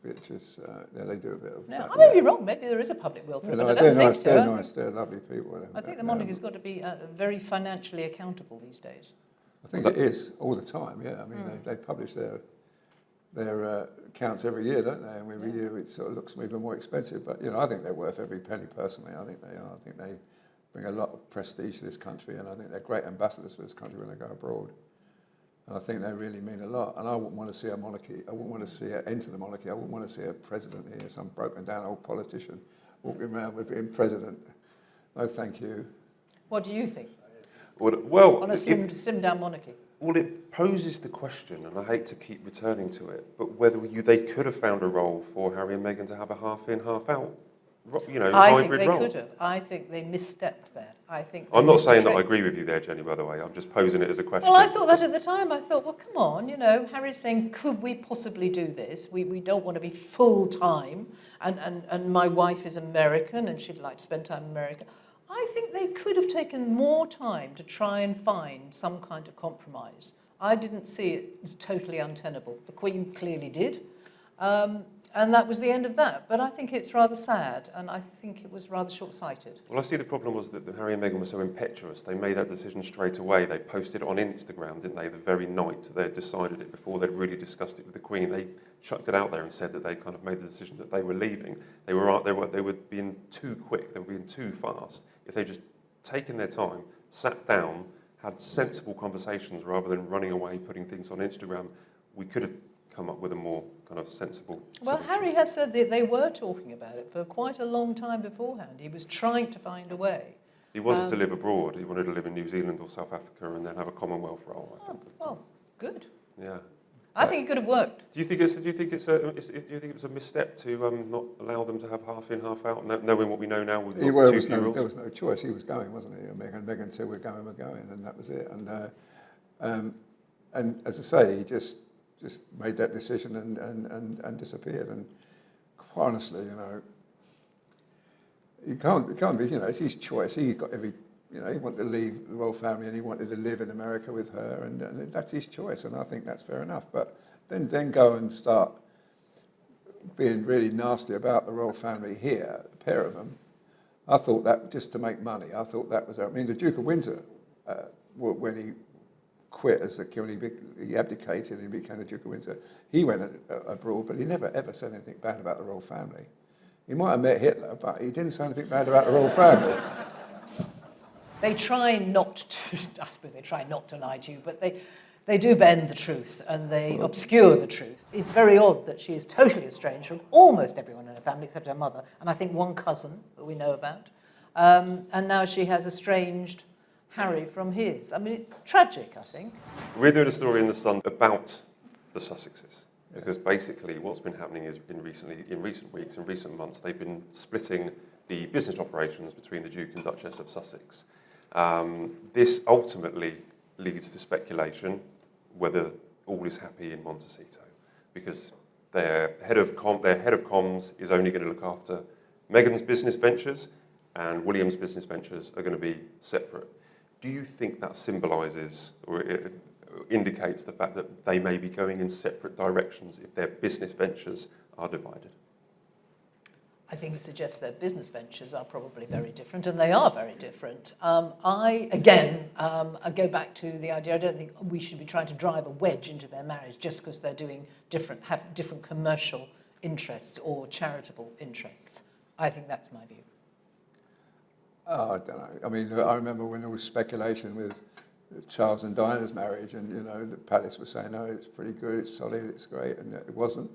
Beatrice, they do a bit of that. I may be wrong. Maybe there is a public will for it, but I don't think so. They're nice. They're lovely people. I think the monarchy's got to be very financially accountable these days. I think it is, all the time, yeah. They publish their accounts every year, don't they? And every year it sort of looks even more expensive. But, I think they're worth every penny personally. I think they are. I think they bring a lot of prestige to this country, and I think they're great ambassadors for this country when they go abroad. And I think they really mean a lot. And I wouldn't want to see a monarchy. I wouldn't want to see an end to the monarchy. I wouldn't want to see a president here, some broken down old politician walking around with being president. No, thank you. What do you think? Well, on a slimmed down monarchy? Well, it poses the question, and I hate to keep returning to it, but whether they could have found a role for Harry and Meghan to have a half in, half out, I hybrid think role. they could have. I think they misstepped there. I'm not saying that I agree with you there, Jennie, by the way. I'm just posing it as a question. Well, I thought that at the time. I thought, well, come on, Harry's saying, could we possibly do this? We don't want to be full-time, and my wife is American, and she'd like to spend time in America. I think they could have taken more time to try and find some kind of compromise. I didn't see it as totally untenable. The Queen clearly did. And that was the end of that. But I think it's rather sad, and I think it was rather short-sighted. Well, I see the problem was that Harry and Meghan were so impetuous. They made that decision straight away. They posted it on Instagram, didn't they, the very night they'd decided it, before they'd really discussed it with the Queen. They chucked it out there and said that they kind of made the decision that they were leaving. They were being too quick. They were being too fast. If they'd just taken their time, sat down, had sensible conversations rather than running away, putting things on Instagram, we could have come up with a more kind of sensible Well, solution. Harry has said that they were talking about it for quite a long time beforehand. He was trying to find a way. He wanted to live abroad. He wanted to live in New Zealand or South Africa and then have a Commonwealth role, I think. Well, good. Yeah. I think it could have worked. Do you think it was a misstep to not allow them to have half in, half out, knowing what we know now with There two was funerals? no choice. He was going, wasn't he? Meghan said, we're going, and that was it. And as I say, he just made that decision and disappeared. And quite honestly, you can't be, it's his choice. He's got every, he wanted to leave the royal family and he wanted to live in America with her, and that's his choice, and I think that's fair enough. But then go and start being really nasty about the royal family here, the pair of them. I thought that just to make money. I thought that was, the Duke of Windsor, when he quit as the king, he abdicated and he became the Duke of Windsor. He went abroad, but he never ever said anything bad about the royal family. He might have met Hitler, but he didn't say anything bad about the royal family. They try not to, I suppose they try not to lie to you, but they do bend the truth and they obscure the truth. It's very odd that she is totally estranged from almost everyone in her family except her mother, and I think one cousin that we know about. And now she has estranged Harry from his. I mean, it's tragic, I think. We're doing a story in The Sun about the Sussexes, because basically what's been happening is in recent weeks, in recent months, they've been splitting the business operations between the Duke and Duchess of Sussex. This ultimately leads to speculation whether all is happy in Montecito, because their head of comms is only going to look after Meghan's business ventures, and William's business ventures are going to be separate. Do you think that symbolises or it indicates the fact that they may be going in separate directions if their business ventures are divided? I think it suggests their business ventures are probably very different, and they are very different. I go back to the idea, I don't think we should be trying to drive a wedge into their marriage just because they're have different commercial interests or charitable interests. I think that's my view. Oh, I don't know. I mean, I remember when there was speculation with Charles and Diana's marriage, and the palace was saying, "No, it's pretty good, it's solid, it's great," and it wasn't.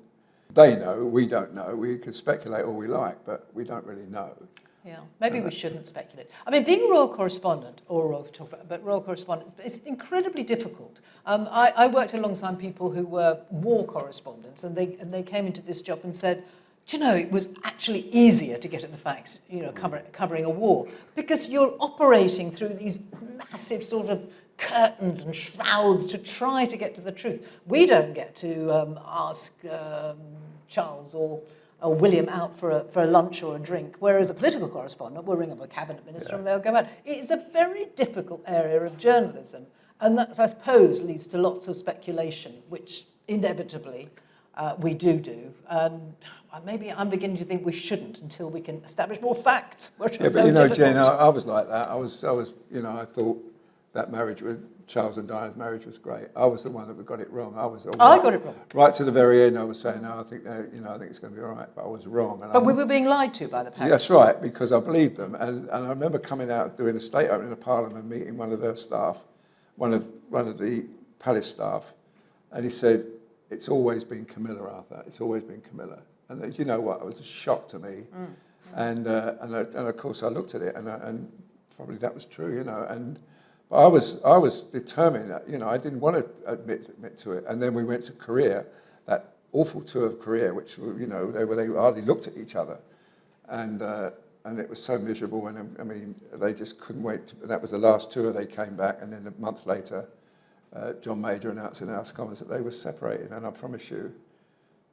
They know, we don't know. We can speculate all we like, but we don't really know. Yeah, maybe we shouldn't speculate. I mean, being a royal correspondent, royal correspondent, it's incredibly difficult. I worked alongside people who were war correspondents, and they came into this job and said, do you know, it was actually easier to get at the facts, covering a war, because you're operating through these massive sort of curtains and shrouds to try to get to the truth. We don't get to ask Charles or William out for a lunch or a drink, whereas a political correspondent will ring up a cabinet minister and they'll go out. It is a very difficult area of journalism, and that, I suppose, leads to lots of speculation, which inevitably we do. And maybe I'm beginning to think we shouldn't until we can establish more facts, which are so difficult. Jen, I was like that. I I thought that marriage with Charles and Diana's marriage was great. I was the one that got it wrong. I got it wrong. Right to the very end, I was saying, no, I think it's going to be all right, but I was wrong. But we were being lied to by the palace. That's right, because I believed them. And I remember coming out doing a state opening of Parliament, meeting one of their staff, one of the palace staff, and he said, "It's always been Camilla, Arthur. It's always been Camilla." And you know what? It was a shock to me. And of course I looked at it, and probably that was true, But I was determined. I didn't want to admit to it. And then we went to Korea, that awful tour of Korea, which they hardly looked at each other, and it was so miserable. And I mean, they just couldn't wait. That was the last tour. They came back, and then a month later, John Major announced in the House of Commons that they were separated. And I promise you,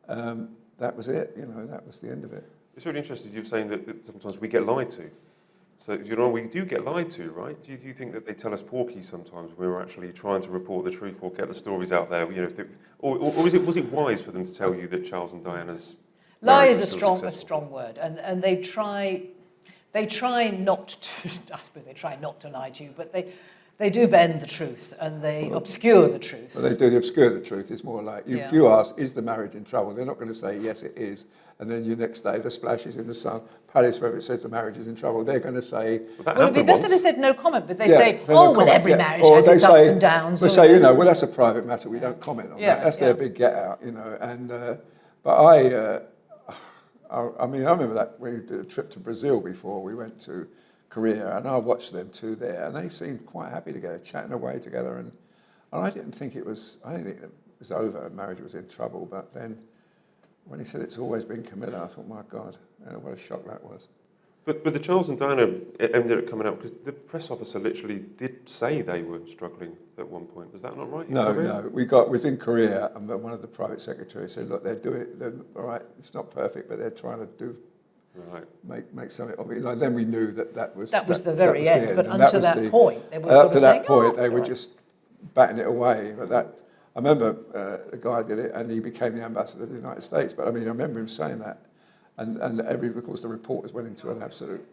that was it. That was the end of it. It's really interesting you're saying that sometimes we get lied to. So, we do get lied to, right? Do you think that they tell us porky sometimes when we're actually trying to report the truth or get the stories out there? Or was it wise for them to tell you that Charles and Diana's Lie marriage is was a still strong successful? word, and they try not to. I suppose they try not to lie to you, but they do bend the truth and they obscure the truth. Well, they do obscure the truth. It's more like, if you ask, is the marriage in trouble? They're not going to say, yes, it is. And then the next day, the splashes in the Sun Palace, where it says the marriage is in trouble, they're going to say... Well, it'd be best if they said no comment, but they say, every marriage or has its ups and downs. They say, well, that's a private matter, we don't comment on that. That's their big get-out, And, but I mean, I remember that we did a trip to Brazil before, we went to Korea, and I watched them two there, and they seemed quite happy together, chatting away together, and I didn't think it was over, marriage was in trouble, but then when he said it's always been Camilla, I thought, my God, what a shock that was. But the Charles and Diana ended up coming out because the press officer literally did say they were struggling at one point. Was that not right? No. We was in Korea, and one of the private secretaries said, look, they're all right, it's not perfect, but they're trying to do... Right. Make something of it. Then we knew that was the very end. But until that point, they were sort of saying, they were just batting it away. But I remember a guy did it, and he became the ambassador of the United States. But I mean, I remember him saying that, and of course, the reporters went into an absolute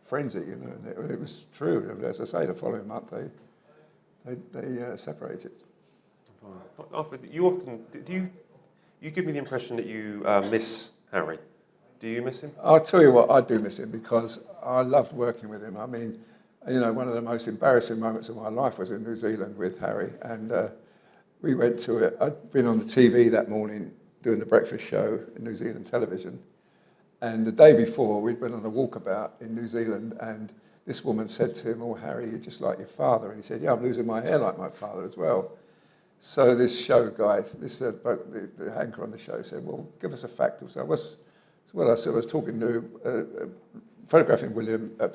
frenzy. And it was true. And as I say, the following month they separated. You often do you give me the impression that you miss Harry? Do you miss him? I'll tell you what, I do miss him because I loved working with him. I mean, one of the most embarrassing moments of my life was in New Zealand with Harry, and we went to it. I'd been on the TV that morning doing the breakfast show in New Zealand television, and the day before we'd been on a walkabout in New Zealand, and this woman said to him, "Oh, Harry, you're just like your father," and he said, "Yeah, I'm losing my hair like my father as well." So this show guy, the anchor on the show said, "Well, give us a fact." So I was talking to, photographing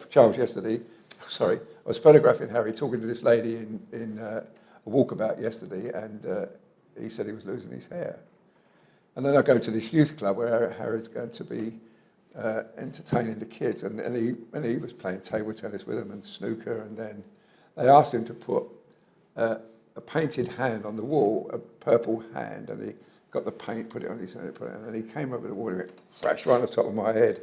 Charles yesterday. Sorry, I was photographing Harry, talking to this lady in a walkabout yesterday, and he said he was losing his hair. And then I go to this youth club where Harry's going to be entertaining the kids, and he was playing table tennis with them and snooker, and then they asked him to put a painted hand on the wall, a purple hand, and he got the paint, put it on his head, and then he came over the wall and went, crash right on the top of my head.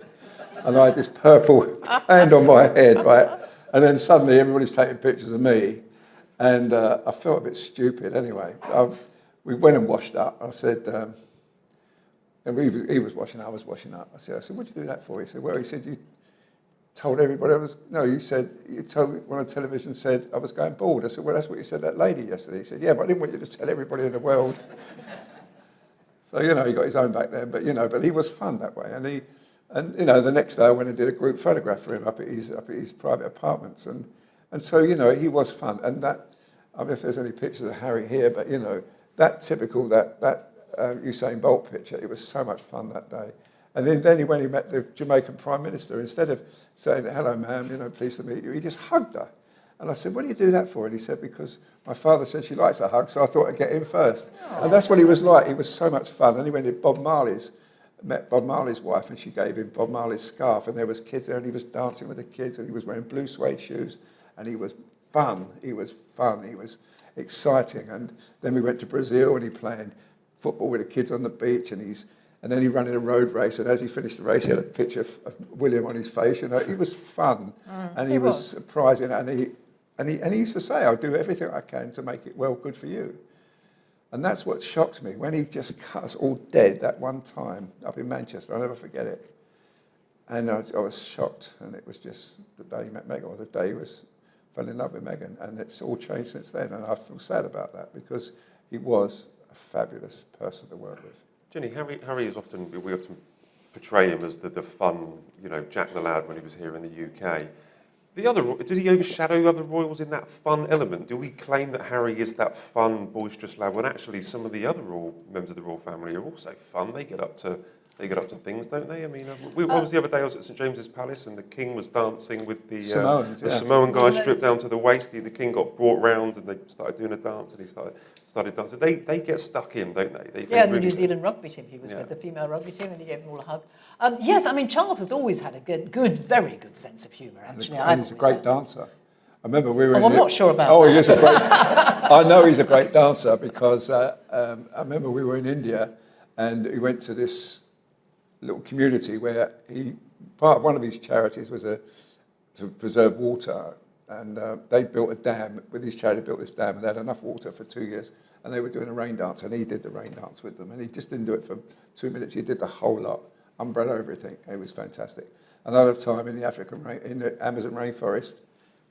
And I had this purple hand on my head, right? And then suddenly everybody's taking pictures of me. And I felt a bit stupid anyway. We went and washed up. I said, and he was washing up, I was washing up. I said, what'd you do that for? He said, well, you told everybody you told me when on television said I was going bald. I said, well, that's what you said to that lady yesterday. He said, yeah, but I didn't want you to tell everybody in the world. So, he got his own back then, but he was fun that way. And the next day I went and did a group photograph for him up at his private apartments. And so, he was fun. And that, I don't know if there's any pictures of Harry here, but, that typical, that Usain Bolt picture, it was so much fun that day. And then when he met the Jamaican Prime Minister, instead of saying, hello, ma'am, pleased to meet you, he just hugged her. And I said, what do you do that for? And he said, because my father said she likes a hug, so I thought I'd get him first. Aww. And that's what he was like. He was so much fun. And he went to met Bob Marley's wife, and she gave him Bob Marley's scarf, and there was kids there, and he was dancing with the kids, and he was wearing blue suede shoes, and he was fun. He was exciting. And then we went to Brazil, and he playing football with the kids on the beach, and then he ran in a road race, and as he finished the race, he had a picture of William on his face. He was fun, and he was surprising, and he used to say, I'll do everything I can to make it good for you. And that's what shocked me, when he just cut us all dead that one time up in Manchester. I'll never forget it. And I was shocked, and it was just the day he met Meghan, or the day he fell in love with Meghan, and it's all changed since then, and I feel sad about that, because he was a fabulous person to work with. Jennie, Harry is we often portray him as the fun, Jack the Lad when he was here in the UK. Does he overshadow other royals in that fun element? Do we claim that Harry is that fun, boisterous lad when actually some of the other members of the royal family are also fun? They get up to They get up to things, don't they? I mean, what was the other day? I was at St James's Palace, and the King was dancing with the Samoans, the yeah. Samoan guy stripped down to the waist. The King got brought round, and they started doing a dance, and he started dancing. They get stuck in, don't they? Yeah, and the New Zealand rugby team. He was with the female rugby team, and he gave them all a hug. Yes, I mean, Charles has always had a very good sense of humour, actually. And he's a great dancer. I remember we were I'm not sure about that. He is a great... I know he's a great dancer because I remember we were in India and he went to this little community where one of his charities was to preserve water, and they built a dam. With his charity, built this dam, and they had enough water for 2 years, and they were doing a rain dance, and he did the rain dance with them, and he just didn't do it for 2 minutes. He did the whole lot, umbrella, everything. It was fantastic. Another time in the Amazon rainforest,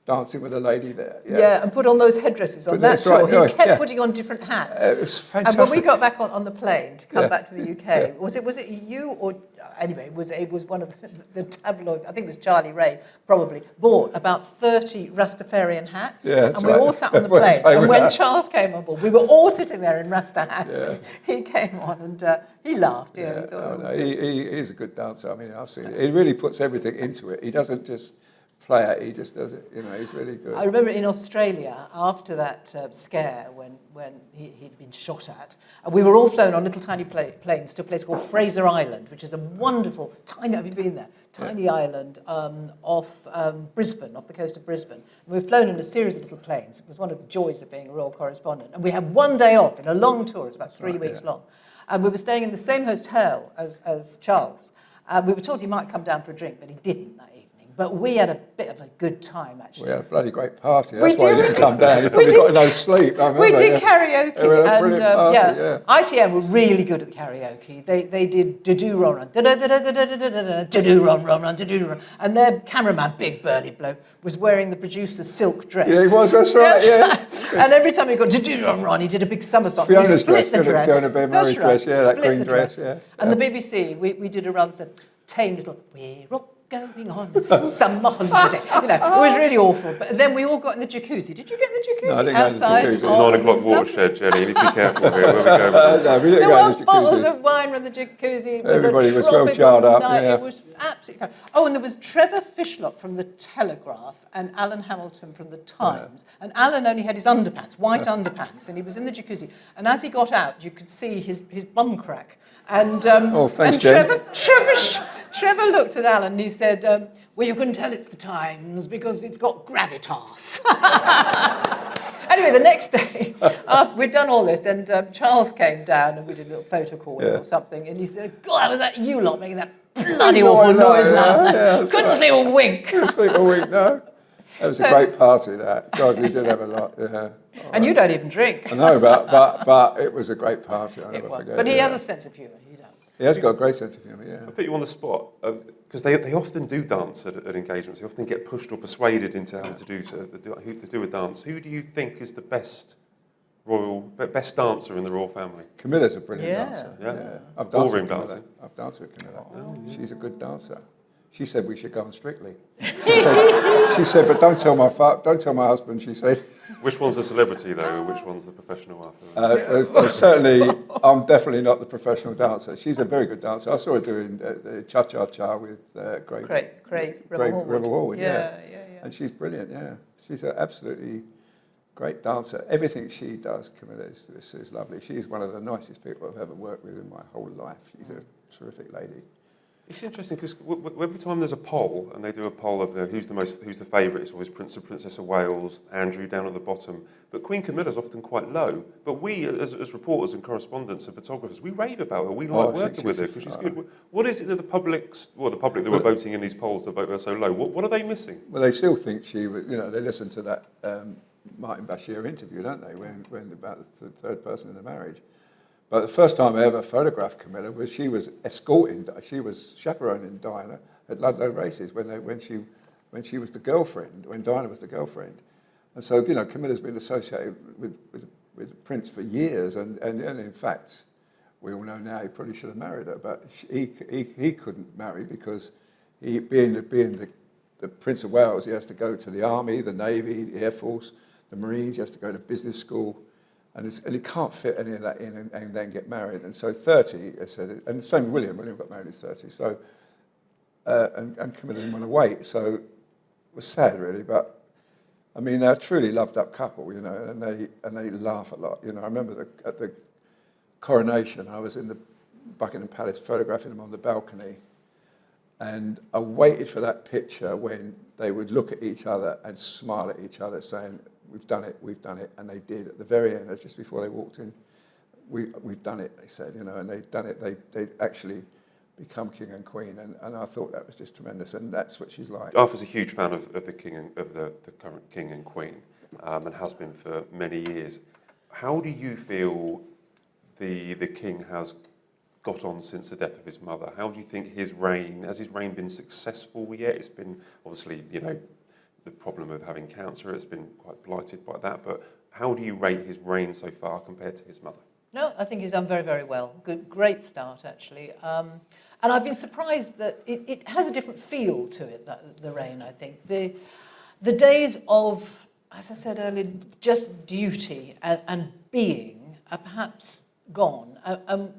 dancing with a lady there. Yeah, and put on those headdresses on that tour. He kept putting on different hats. It was fantastic. And when we got back on the plane to come back to the UK, was it you or anyway? It was one of the tabloid. I think it was Charlie Ray probably bought about 30 Rastafarian hats, and we all sat on the plane. And when Charles came on board, we were all sitting there in Rasta hats. And he came on and he laughed. He thought he's a good dancer. I mean, I've seen it. He really puts everything into it. He doesn't just play it, he just does it. He's really good. I remember in Australia, after that scare when he'd been shot at, we were all flown on little tiny planes to a place called Fraser Island, which is a wonderful, tiny, have you been there? Tiny island off Brisbane, off the coast of Brisbane. And we were flown in a series of little planes. It was one of the joys of being a royal correspondent. And we had one day off in a long tour, it was about 3 weeks long. And we were staying in the same hotel as Charles. We were told he might come down for a drink, but he didn't that evening. But we had a bit of a good time, actually. We had a bloody great party. That's why he didn't come down. He probably got no sleep. I remember, we did karaoke. We had a brilliant party, ITM were really good at the karaoke. They did do run run, do run run, do run. And their cameraman, big burly bloke, was wearing the producer's silk dress. Yeah, he was. That's right. Yeah. And every time he got do run run, he did a big somersault. Fiona's split dress, the dress. Fiona Bear Murray's dress. Yeah, that green dress. Yeah. And the BBC, we did a rather tame little we're all going on summer holiday. It was really awful. But then we all got in the jacuzzi. Did you get in the jacuzzi? No, I didn't outside? Go in the jacuzzi. 9 o'clock watershed, Jenny. You need to be careful here. Where we go with this? No, we didn't there go in were the bottles jacuzzi. of wine in the jacuzzi. Everybody was well jarred up. Yeah. It was absolutely fun. Oh, and there was Trevor Fishlock from the Telegraph and Alan Hamilton from the Times. Yeah. And Alan only had his underpants, white underpants, and he was in the jacuzzi. And as he got out, you could see his bum crack. And thanks, Jen. Trevor looked at Alan and he said, well, you can tell it's the Times because it's got gravitas. Anyway, the next day, we'd done all this, and Charles came down and we did a little photo call or something, and he said, God, was that you lot making that bloody awful noise last night? Couldn't sleep a wink. Couldn't sleep a wink, no. That was a great party, that. God, we did have a lot, yeah. And you don't even drink. I know, but it was a great party. I'll never forget. But he has a sense of humour, he does. He has got a great sense of humour, yeah. I put you on the spot, because they often do dance at engagements. They often get pushed or persuaded into having to do a dance. Who do you think is the best dancer in the royal family? Camilla's a brilliant dancer. Yeah. I've danced Ballroom with Camilla. dancing. I've danced with Camilla. She's a good dancer. She said we should go on Strictly. She said, but don't tell my husband. She said. Which one's the celebrity though, and which one's the professional after? Certainly, I'm definitely not the professional dancer. She's a very good dancer. I saw her doing the cha-cha-cha with Craig Rivalry. Yeah. And she's brilliant. Yeah, she's an absolutely great dancer. Everything she does, Camilla, is lovely. She's one of the nicest people I've ever worked with in my whole life. She's a terrific lady. It's interesting because every time there's a poll, and they do a poll of who's the favourite, it's always Prince and Princess of Wales, Andrew down at the bottom. But Queen Camilla's often quite low. But we, as reporters and correspondents and photographers, we rave about her. We like working with her because she's good. What is it that the public that were voting in these polls to vote her so low? What are they missing? Well, they still think she was. They listen to that Martin Bashir interview, don't they? When about the third person in the marriage. But the first time I ever photographed Camilla was she was chaperoning Diana at Ludlow races when she was the girlfriend, when Diana was the girlfriend. And so, Camilla's been associated with the Prince for years, and in fact, we all know now he probably should have married her, but he couldn't marry because being the Prince of Wales, he has to go to the Army, the Navy, the Air Force, the Marines, he has to go to business school. and he can't fit any of that in and then get married. And so 30, I said, and the same with William. William got married at 30. So and Camilla didn't want to wait. So it was sad, really. But I mean, they're a truly loved up couple, you know, and they laugh a lot. You know, I remember at the coronation, I was in the Buckingham Palace photographing them on the balcony, and I waited for that picture when they would look at each other and smile at each other, saying, we've done it, and they did. At the very end, just before they walked in, we've done it, they said, you know, and they'd done it. They'd actually become king and queen, and I thought that was just tremendous, and that's what she's like. Arthur's a huge fan of the king and of the current king and queen, and has been for many years. How do you feel the king has got on since the death of his mother? How do you think has his reign been successful yet? It's been, obviously, you know, the problem of having cancer, it's been quite blighted by that, but how do you rate his reign so far compared to his mother? No, I think he's done very, very well. Great start, actually. And I've been surprised that it has a different feel to it, the reign, I think. The days of, as I said earlier, just duty and being are perhaps gone.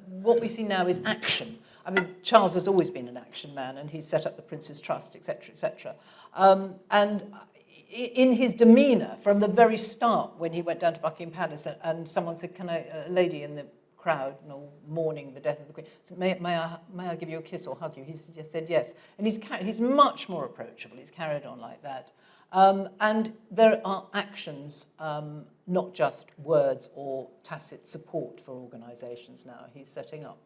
What we see now is action. I mean, Charles has always been an action man, and he's set up the Prince's Trust, etc., etc. And in his demeanour, from the very start, when he went down to Buckingham Palace, and someone said, "Can a lady in the crowd, you know, mourning the death of the Queen, said, may I give you a kiss or hug you?" He just said yes, and he's much more approachable. He's carried on like that, and there are actions, not just words or tacit support for organisations now. He's setting up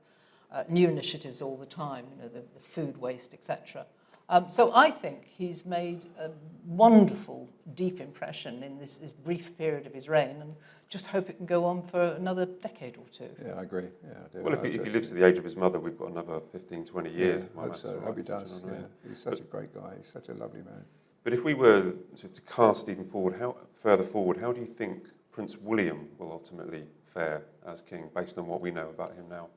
new initiatives all the time, you know, the food waste, etc. So I think he's made a wonderful, deep impression in this brief period of his reign, and just hope it can go on for another decade or two. Yeah, I agree. Yeah, I do. Well, if he lives to the age of his mother, we've got another 15, 20 years. I hope so. I hope he does. Yeah. He's such a great guy. He's such a lovely man. But if we were to cast even further forward, how do you think Prince William will ultimately fare as king, based on what we know about him now?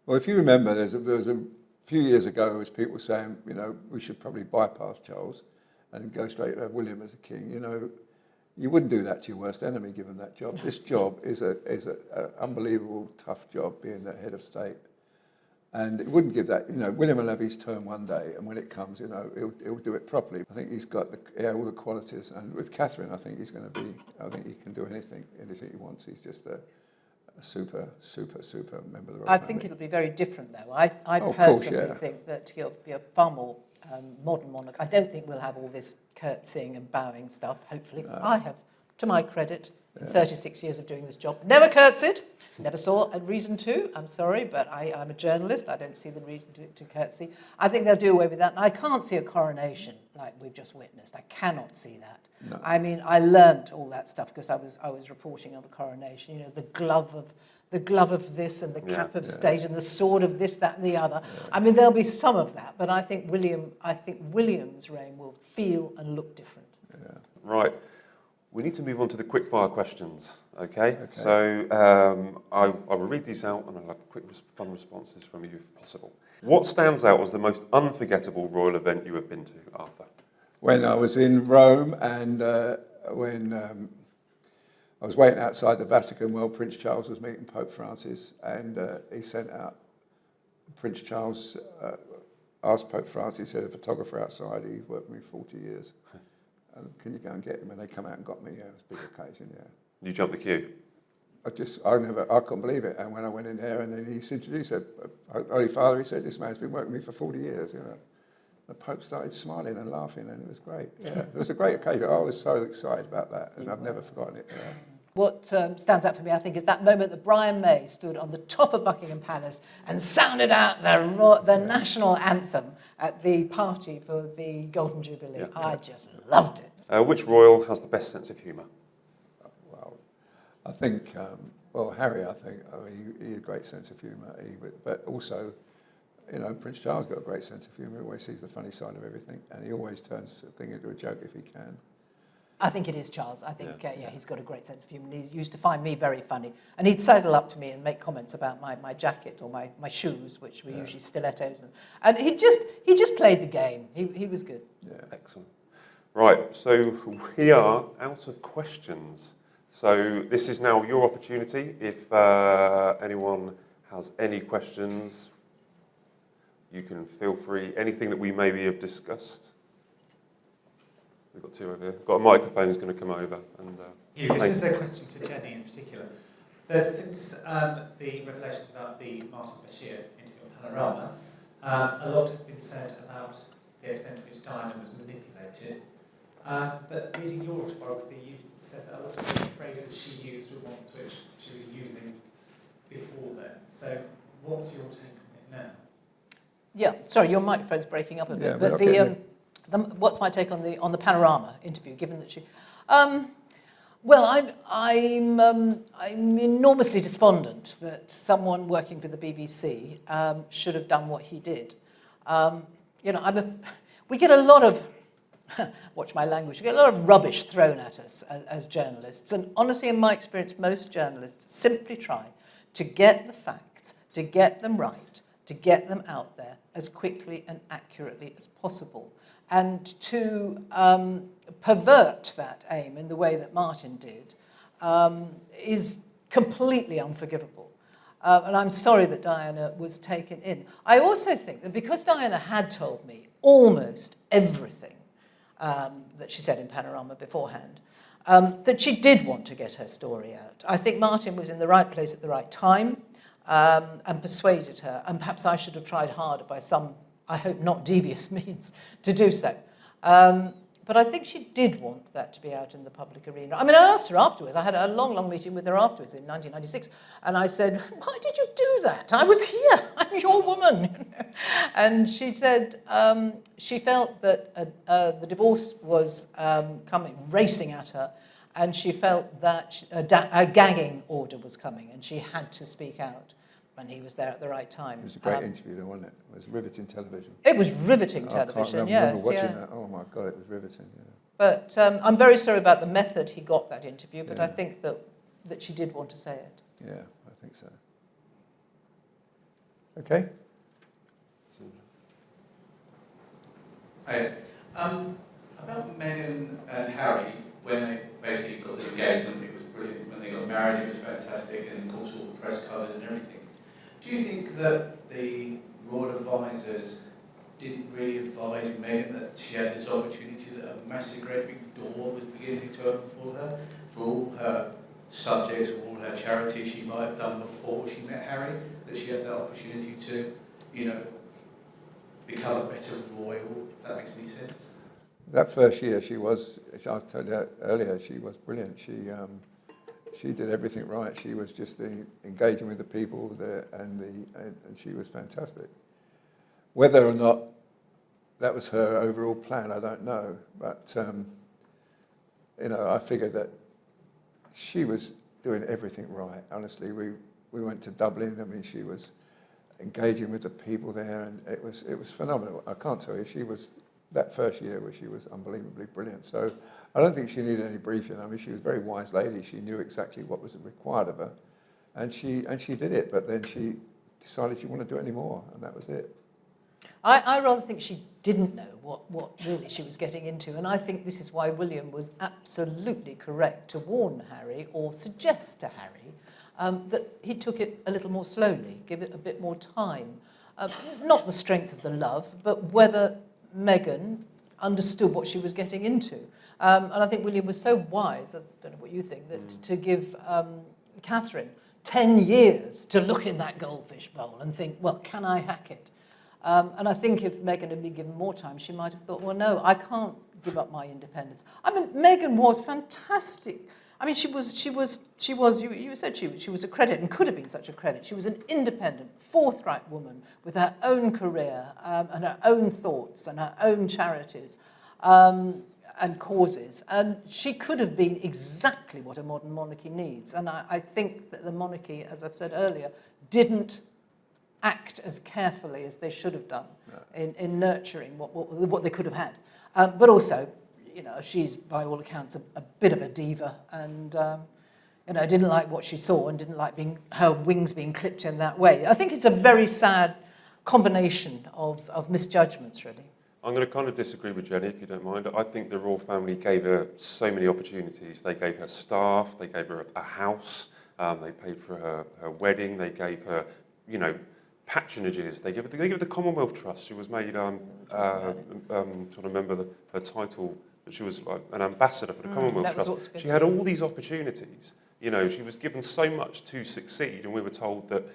Well, if you remember, there was a few years ago, as people were saying, you know, we should probably bypass Charles and go straight to have William as a king. You know, you wouldn't do that to your worst enemy, given that job. This job is an unbelievable, tough job, being the head of state. And it wouldn't give that, you know, William will have his turn one day, and when it comes, you know, he'll do it properly. I think he's got all the qualities, and with Catherine, I think I think he can do anything he wants. He's just a super member of the Royal I family. think it'll be very different, though. I of personally course, yeah. think that he'll be a far more modern monarch. I don't think we'll have all this curtsying and bowing stuff, hopefully. No. I have, to my credit, in 36 years of doing this job, never curtsied, never saw a reason to. I'm sorry, but I'm a journalist. I don't see the reason to curtsy. I think they'll do away with that. And I can't see a coronation like we've just witnessed. I cannot see that. No. I mean, I learnt all that stuff because I was reporting on the coronation. You know, the glove of this and the cap of state and the sword of this, that, and the other. Yeah. I mean, there'll be some of that, but I think William's reign will feel and look different. Yeah. Right. We need to move on to the quick-fire questions, okay? So I will read these out, and I'll have quick, fun responses from you if possible. What stands out as the most unforgettable royal event you have been to, Arthur? When I was in Rome, and when I was waiting outside the Vatican while Prince Charles was meeting Pope Francis, and he sent out, Prince Charles asked Pope Francis, he said, a photographer outside, he worked with me 40 years. Can you go and get him? And they come out and got me. Yeah, it was a big occasion. Yeah. You jumped the queue. I couldn't believe it. And when I went in there, and then he introduced, said, "Holy Father," he said, "this man's been working with me for 40 years." You know, the Pope started smiling and laughing, and it was great. Yeah, it was a great occasion. I was so excited about that, and I've never forgotten it. Yeah. What stands out for me, I think, is that moment that Brian May stood on the top of Buckingham Palace and sounded out the national anthem at the party for the Golden Jubilee. Yeah. I just loved it. Which royal has the best sense of humour? Well, I think, Harry, I mean, he had a great sense of humour, but also, you know, Prince Charles got a great sense of humour. He always sees the funny side of everything, and he always turns a thing into a joke if he can. I think it is Charles. I think, he's got a great sense of humour. He used to find me very funny. And he'd sidle up to me and make comments about my jacket or my shoes, which were usually stilettos. And he just played the game. He was good. Yeah, excellent. Right, so we are out of questions. So this is now your opportunity. If anyone has any questions, you can feel free. Anything that we maybe have discussed. We've got two over here. Got a microphone who's going to come over. And this is a question for Jennie in particular. Since the revelations about the Martin Bashir interview on Panorama, a lot has been said about the extent to which Diana was manipulated. But reading your autobiography, you said that a lot of the phrases she used were ones which she was using before then. So what's your take on it now? Yeah, sorry, your microphone's breaking up a bit. Yeah, but what's my take on the Panorama interview? Given that she, well, I'm enormously despondent that someone working for the BBC should have done what he did. We get a lot of, watch my language, we get a lot of rubbish thrown at us as journalists. And honestly, in my experience, most journalists simply try to get the facts, to get them right, to get them out there as quickly and accurately as possible. And to pervert that aim in the way that Martin did is completely unforgivable. And I'm sorry that Diana was taken in. I also think that because Diana had told me almost everything that she said in Panorama beforehand, that she did want to get her story out. I think Martin was in the right place at the right time and persuaded her. And perhaps I should have tried harder by some, I hope not devious means, to do so. But I think she did want that to be out in the public arena. I mean, I asked her afterwards. I had a long, long meeting with her afterwards in 1996. And I said, why did you do that? I was here. I'm your woman. And she said she felt that the divorce was racing at her. And she felt that a gagging order was coming. And she had to speak out. And he was there at the right time. It was a great interview, though, wasn't it? It was riveting television. It was riveting television, yes. I remember watching that. Oh, my God, it was riveting. Yeah. But I'm very sorry about the method he got that interview, but I think that she did want to say it. Yeah, I think so. Okay. Hi. About Meghan and Harry, when they basically got the engagement, it was brilliant. When they got married, it was fantastic, and of course all the press covered and everything. Do you think that the royal advisors didn't really advise Meghan that she had this opportunity, that a massive, great big door was beginning to open for her, for all her subjects, for all her charities she might have done before she met Harry, that she had that opportunity to, become a better royal, if that makes any sense? That first year, I told you earlier, she was brilliant. She did everything right. She was just engaging with the people and she was fantastic. Whether or not that was her overall plan, I don't know. But, I figured that she was doing everything right. Honestly, we went to Dublin. I mean, she was engaging with the people there, and it was phenomenal. I can't tell you, that first year where she was unbelievably brilliant. So I don't think she needed any briefing. I mean, she was a very wise lady. She knew exactly what was required of her, and she did it. But then she decided she wanted to do it anymore, and that was it. I rather think she didn't know what really she was getting into, and I think this is why William was absolutely correct to warn Harry or suggest to Harry that he took it a little more slowly, give it a bit more time. Not the strength of the love, but whether Meghan understood what she was getting into. And I think William was so wise, I don't know what you think, that to give Catherine 10 years to look in that goldfish bowl and think, well, can I hack it? And I think if Meghan had been given more time, she might have thought, well, no, I can't give up my independence. I mean, Meghan was fantastic. I mean, you said she was a credit and could have been such a credit. She was an independent, forthright woman with her own career and her own thoughts and her own charities and causes. And she could have been exactly what a modern monarchy needs. And I think that the monarchy, as I've said earlier, didn't act as carefully as they should have done in nurturing what they could have had. But also, she's, by all accounts, a bit of a diva and, didn't like what she saw and didn't like her wings being clipped in that way. I think it's a very sad combination of misjudgments, really. I'm going to kind of disagree with Jennie, if you don't mind. I think the royal family gave her so many opportunities. They gave her staff, they gave her a house, they paid for her wedding, they gave her, patronages. They gave her the Commonwealth Trust. She was made, trying to remember her title, but she was like an ambassador for the Commonwealth Trust. She had all these opportunities. She was given so much to succeed, and we were told that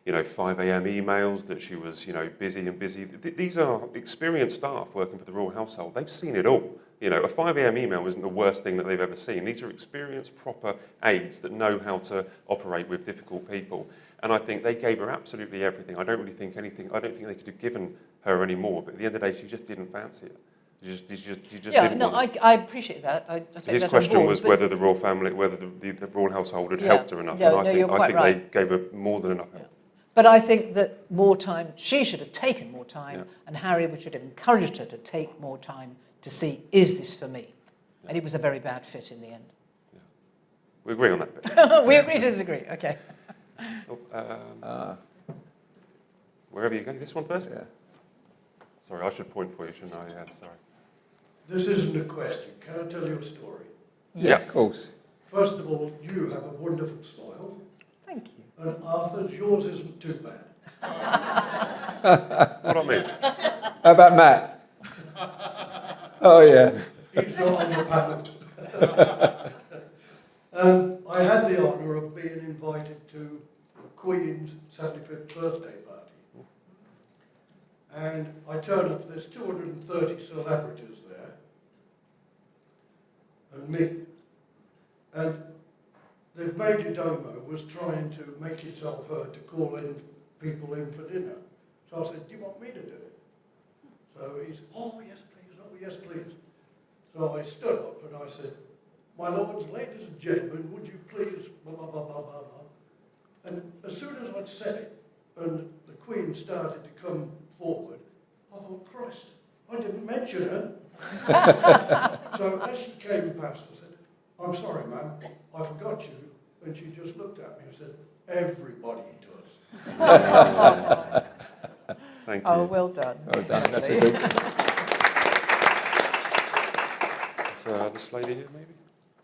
5 a.m. emails, that she was, busy and busy. These are experienced staff working for the royal household. They've seen it all. A 5 a.m. email isn't the worst thing that they've ever seen. These are experienced, proper aides that know how to operate with difficult people. And I think they gave her absolutely everything. I don't think they could have given her any more. But at the end of the day, she just didn't fancy it. She just didn't want it. I appreciate that. I take His that question on board, was whether the royal family, whether the royal household had helped her enough. No, and I think right. they gave her more than enough help. Yeah. But I think that more time, she should have taken more time, and Harry should have encouraged her to take more time to see, is this for me? Yeah. And it was a very bad fit in the end. Yeah. We agree on that bit. We agree to disagree, okay. Wherever you go, this one first? Yeah. Sorry, I should point for you, shouldn't I? Yeah, sorry. This isn't a question. Can I tell you a story? Yes. Of course. First of all, you have a wonderful smile. Thank you. And Arthur's, yours isn't too bad. What I mean? How about Matt? Oh, yeah. He's not on the panel. I had the honour of being invited to the Queen's 75th birthday party. And I turn up, there's 230 celebrities there, and me. And the Major Domo was trying to make himself heard to call in people in for dinner. So I said, do you want me to do it? So he's, oh, yes, please, oh, yes, please. So I stood up and I said, my lords, ladies and gentlemen, would you please, blah, blah, blah, blah, blah, blah. And as soon as I'd said it, and the Queen started to come forward, I thought, Christ, I didn't mention her. So as she came past, I said, I'm sorry, ma'am, I forgot you. And she just looked at me and said, everybody does. Thank you. Oh, well done. Well done. That's a good. So this lady here, maybe?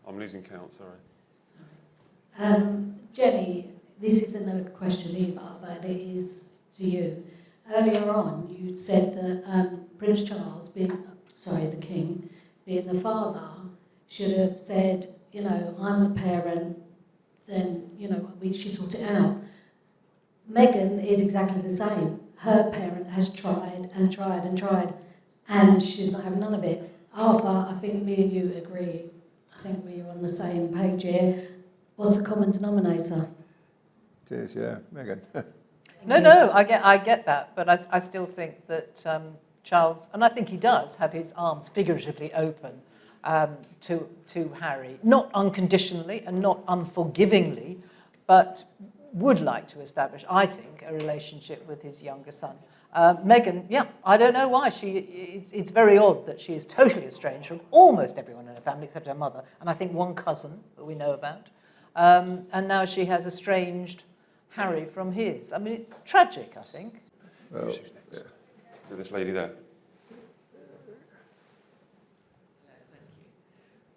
I'm losing count, sorry. Jennie, this isn't a question either, but it is to you. Earlier on, you said that Prince Charles, the King, being the father, should have said, I'm the parent, then, we should sort it out. Meghan is exactly the same. Her parent has tried and tried and tried, and she's not having none of it. Arthur, I think me and you agree. I think we're on the same page here. What's the common denominator? It is, yeah, Meghan. No, I get that, but I still think that Charles, and I think he does, have his arms figuratively open to Harry, not unconditionally and not unforgivingly, but would like to establish, I think, a relationship with his younger son. Meghan, I don't know why. It's very odd that she is totally estranged from almost everyone in her family except her mother, and I think one cousin that we know about. And now she has estranged Harry from his. I mean, it's tragic, I think. Well, Who's next? yeah. Is it this lady there?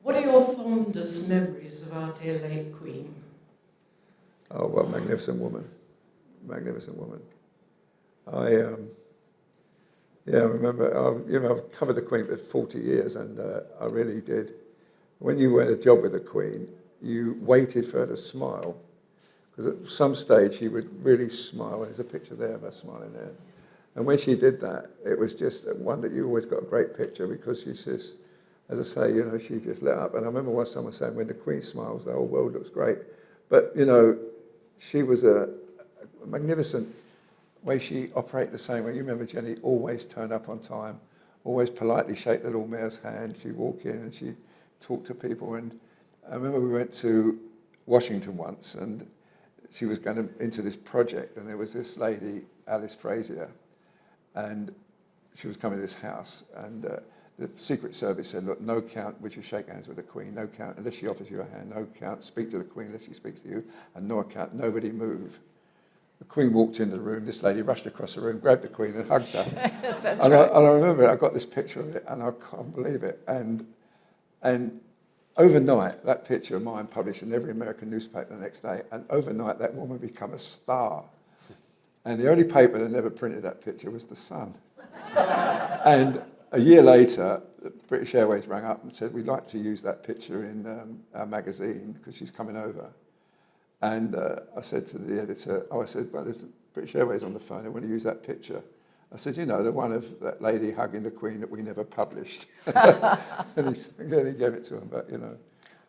What are your fondest memories of our dear late Queen? Oh, what a magnificent woman. Magnificent woman. I remember, I've covered the Queen for 40 years, and I really did. When you went a job with the Queen, you waited for her to smile, because at some stage she would really smile. There's a picture there of her smiling there. And when she did that, it was just one that you always got a great picture, because she's just, as I say, she just lit up. And I remember once someone saying, when the Queen smiles, the whole world looks great. But, she was a magnificent way she operated the same way. You remember Jennie always turned up on time, always politely shake the little mayor's hand. She'd walk in and she'd talk to people. And I remember we went to Washington once, and she was going into this project, and there was this lady, Alice Frazier, and she was coming to this house, and the Secret Service said, look, no count, would you shake hands with the Queen? No count, unless she offers you a hand. No count, speak to the Queen unless she speaks to you. And no count, nobody move. the Queen walked into the room, this lady rushed across the room, grabbed the Queen and hugged her. Yes, that's And right. I remember I got this picture of it, and I can't believe it. And overnight, that picture of mine published in every American newspaper the next day, and overnight that woman became a star. And the only paper that never printed that picture was The Sun. And a year later, British Airways rang up and said, we'd like to use that picture in our magazine because she's coming over. And I said to the editor, well, there's British Airways on the phone, they want to use that picture. I said, the one of that lady hugging the Queen that we never published. And he gave it to him, but,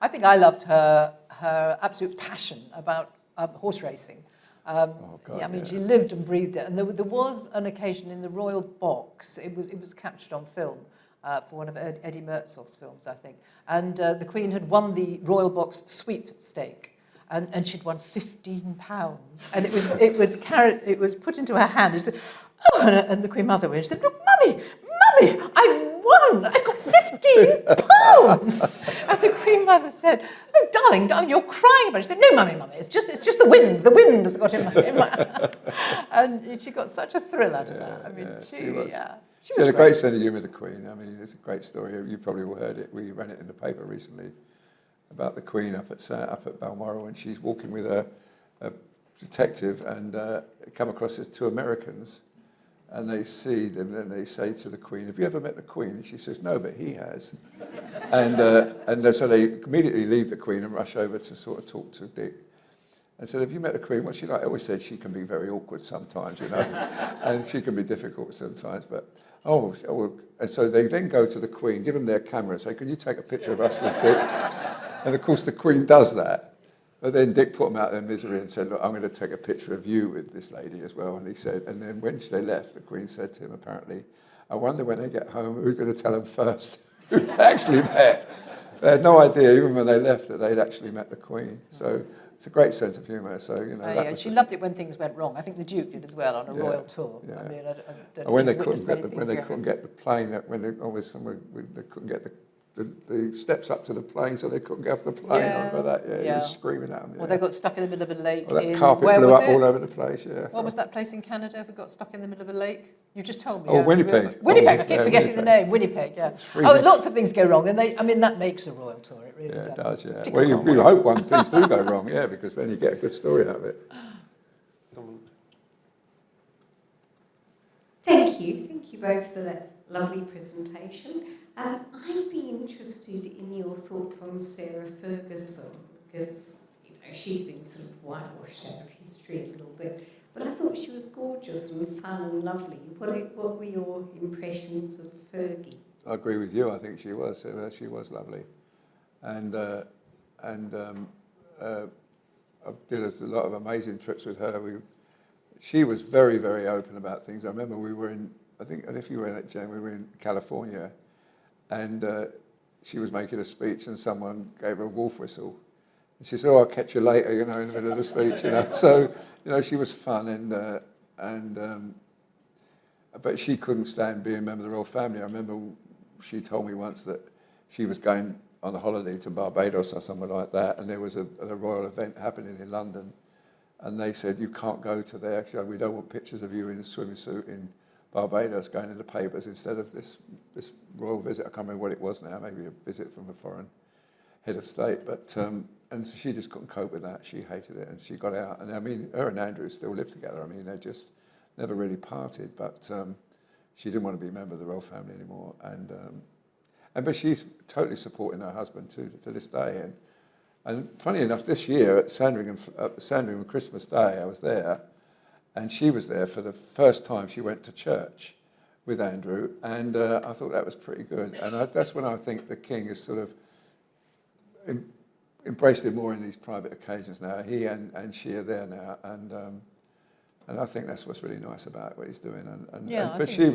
I think I loved her absolute passion about horse racing. Oh, God, she lived and breathed it. And there was an occasion in the Royal Box, it was captured on film for one of Eddie Mertzhoff's films, I think. And the Queen had won the Royal Box sweepstake. And she'd won £15, and it was put into her hand. She said, "Oh!" And the Queen Mother went. She said, "Look, mummy, I've won! I've got £15!" And the Queen Mother said, "Oh, darling, you're crying about it." She said, "No, mummy, it's just the wind. The wind has got in my." And she got such a thrill out of that. I mean, she was She had a great sense of humour, the Queen. I mean, it's a great story. You probably all heard it. We ran it in the paper recently about the Queen up at Balmoral, and she's walking with a detective, and come across these two Americans, and they see them, and they say to the Queen, "Have you ever met the Queen?" And she says, "No, but he has." And so they immediately leave the Queen and rush over to sort of talk to Dick. And said, "Have you met the Queen? What's she like?" I always said she can be very awkward sometimes, and she can be difficult sometimes, but and so they then go to the Queen, give them their camera, and say, "Can you take a picture of us with Dick?" And of course the Queen does that. But then Dick put them out of their misery and said, "Look, I'm going to take a picture of you with this lady as well." And he said, and then when they left, the Queen said to him apparently, "I wonder when they get home, who's going to tell them first who they actually met?" They had no idea, even when they left, that they'd actually met the Queen. So it's a great sense of humour. So, she loved it when things went wrong. I think the Duke did as well on a royal tour. Yeah. I mean, I don't And when they think couldn't witnessed get the plane, when they couldn't get the steps up to the plane, so they couldn't get off the plane. I remember that. He was screaming at them. Well, they got stuck in the middle of a lake. Well, that carpet blew up all over the place. Yeah. What was that place in Canada who got stuck in the middle of a lake? You just told me. Oh, Winnipeg. Winnipeg. I keep forgetting the name. Winnipeg. Yeah. Oh, lots of things go wrong, and that makes a royal tour. It really does. It does. Yeah. Well, you hope things do go wrong. Yeah, because then you get a good story out of it. Thank you both for that lovely presentation. I'd be interested in your thoughts on Sarah Ferguson, because she's been sort of whitewashed out of history a little bit, but I thought she was gorgeous and fun and lovely. What were your impressions of Fergie? I agree with you. I think she was lovely, and I did a lot of amazing trips with her. She was very, very open about things. I remember we were if you were in it, Jen, we were in California, and she was making a speech, and someone gave her a wolf whistle. And she said, "Oh, I'll catch you later," in the middle of the speech, So, she was fun, but she couldn't stand being a member of the royal family. I remember she told me once that she was going on a holiday to Barbados or somewhere like that, and there was a royal event happening in London, and they said, "You can't go to there. Actually, we don't want pictures of you in a swimsuit in Barbados going in the papers instead of this royal visit." I can't remember what it was now, maybe a visit from a foreign head of state. But and so she just couldn't cope with that. She hated it, and she got out. And I mean, her and Andrew still live together. I mean, they just never really parted. But she didn't want to be a member of the royal family anymore. But she's totally supporting her husband to this day. And funny enough, this year at Sandringham Christmas Day, I was there, and she was there for the first time she went to church with Andrew, and I thought that was pretty good. And that's when I think the King has sort of embraced it more in these private occasions now. He and she are there now, and I think that's what's really nice about what he's doing. But she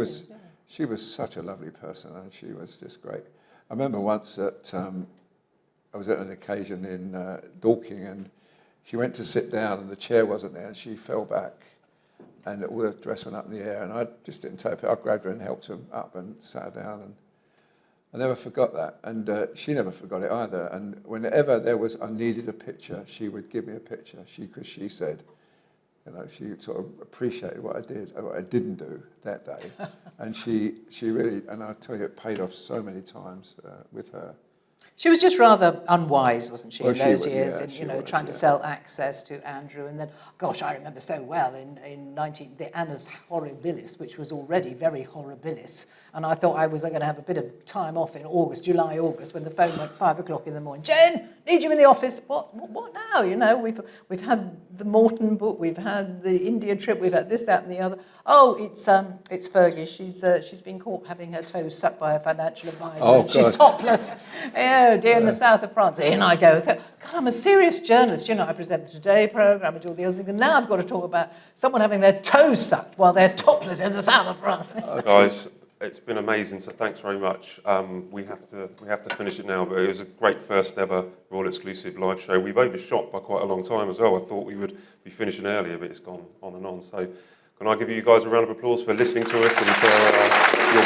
was such a lovely person, and she was just great. I remember once I was at an occasion in Dorking, and she went to sit down, and the chair wasn't there, and she fell back, and all the dress went up in the air, and I just didn't take it. I grabbed her and helped her up and sat her down, and I never forgot that, and she never forgot it either. And whenever I needed a picture, she would give me a picture, because she said, You know, she sort of appreciated what I did, or what I didn't do that day, and she really, and I tell you, it paid off so many times with her. She was just rather unwise, wasn't she, Well, in she those was, years, yeah, and she know, was, trying to yeah. sell access to Andrew, and then, gosh, I remember so well in the Annus Horribilis, which was already very horribilis, and I thought I was going to have a bit of time off in August, July, August, when the phone went 5 o'clock in the morning. Jen, need you in the office. What now? You know, we've had the Morton book, we've had the India trip, we've had this, that, and the other. Oh, it's Fergie. She's been caught having her toes sucked by a financial advisor. Oh, and she's God. topless. Oh dear, in the south of France. In I go. God, I'm a serious journalist. You know, I present the Today programme and do all the other things. And now I've got to talk about someone having their toes sucked while they're topless in the south of France. Guys, it's been amazing, so thanks very much. We have to finish it now, but it was a great first ever Royal exclusive live show. We've overshot by quite a long time as well. I thought we would be finishing earlier, but it's gone on and on. So can I give you guys a round of applause for listening to us and for your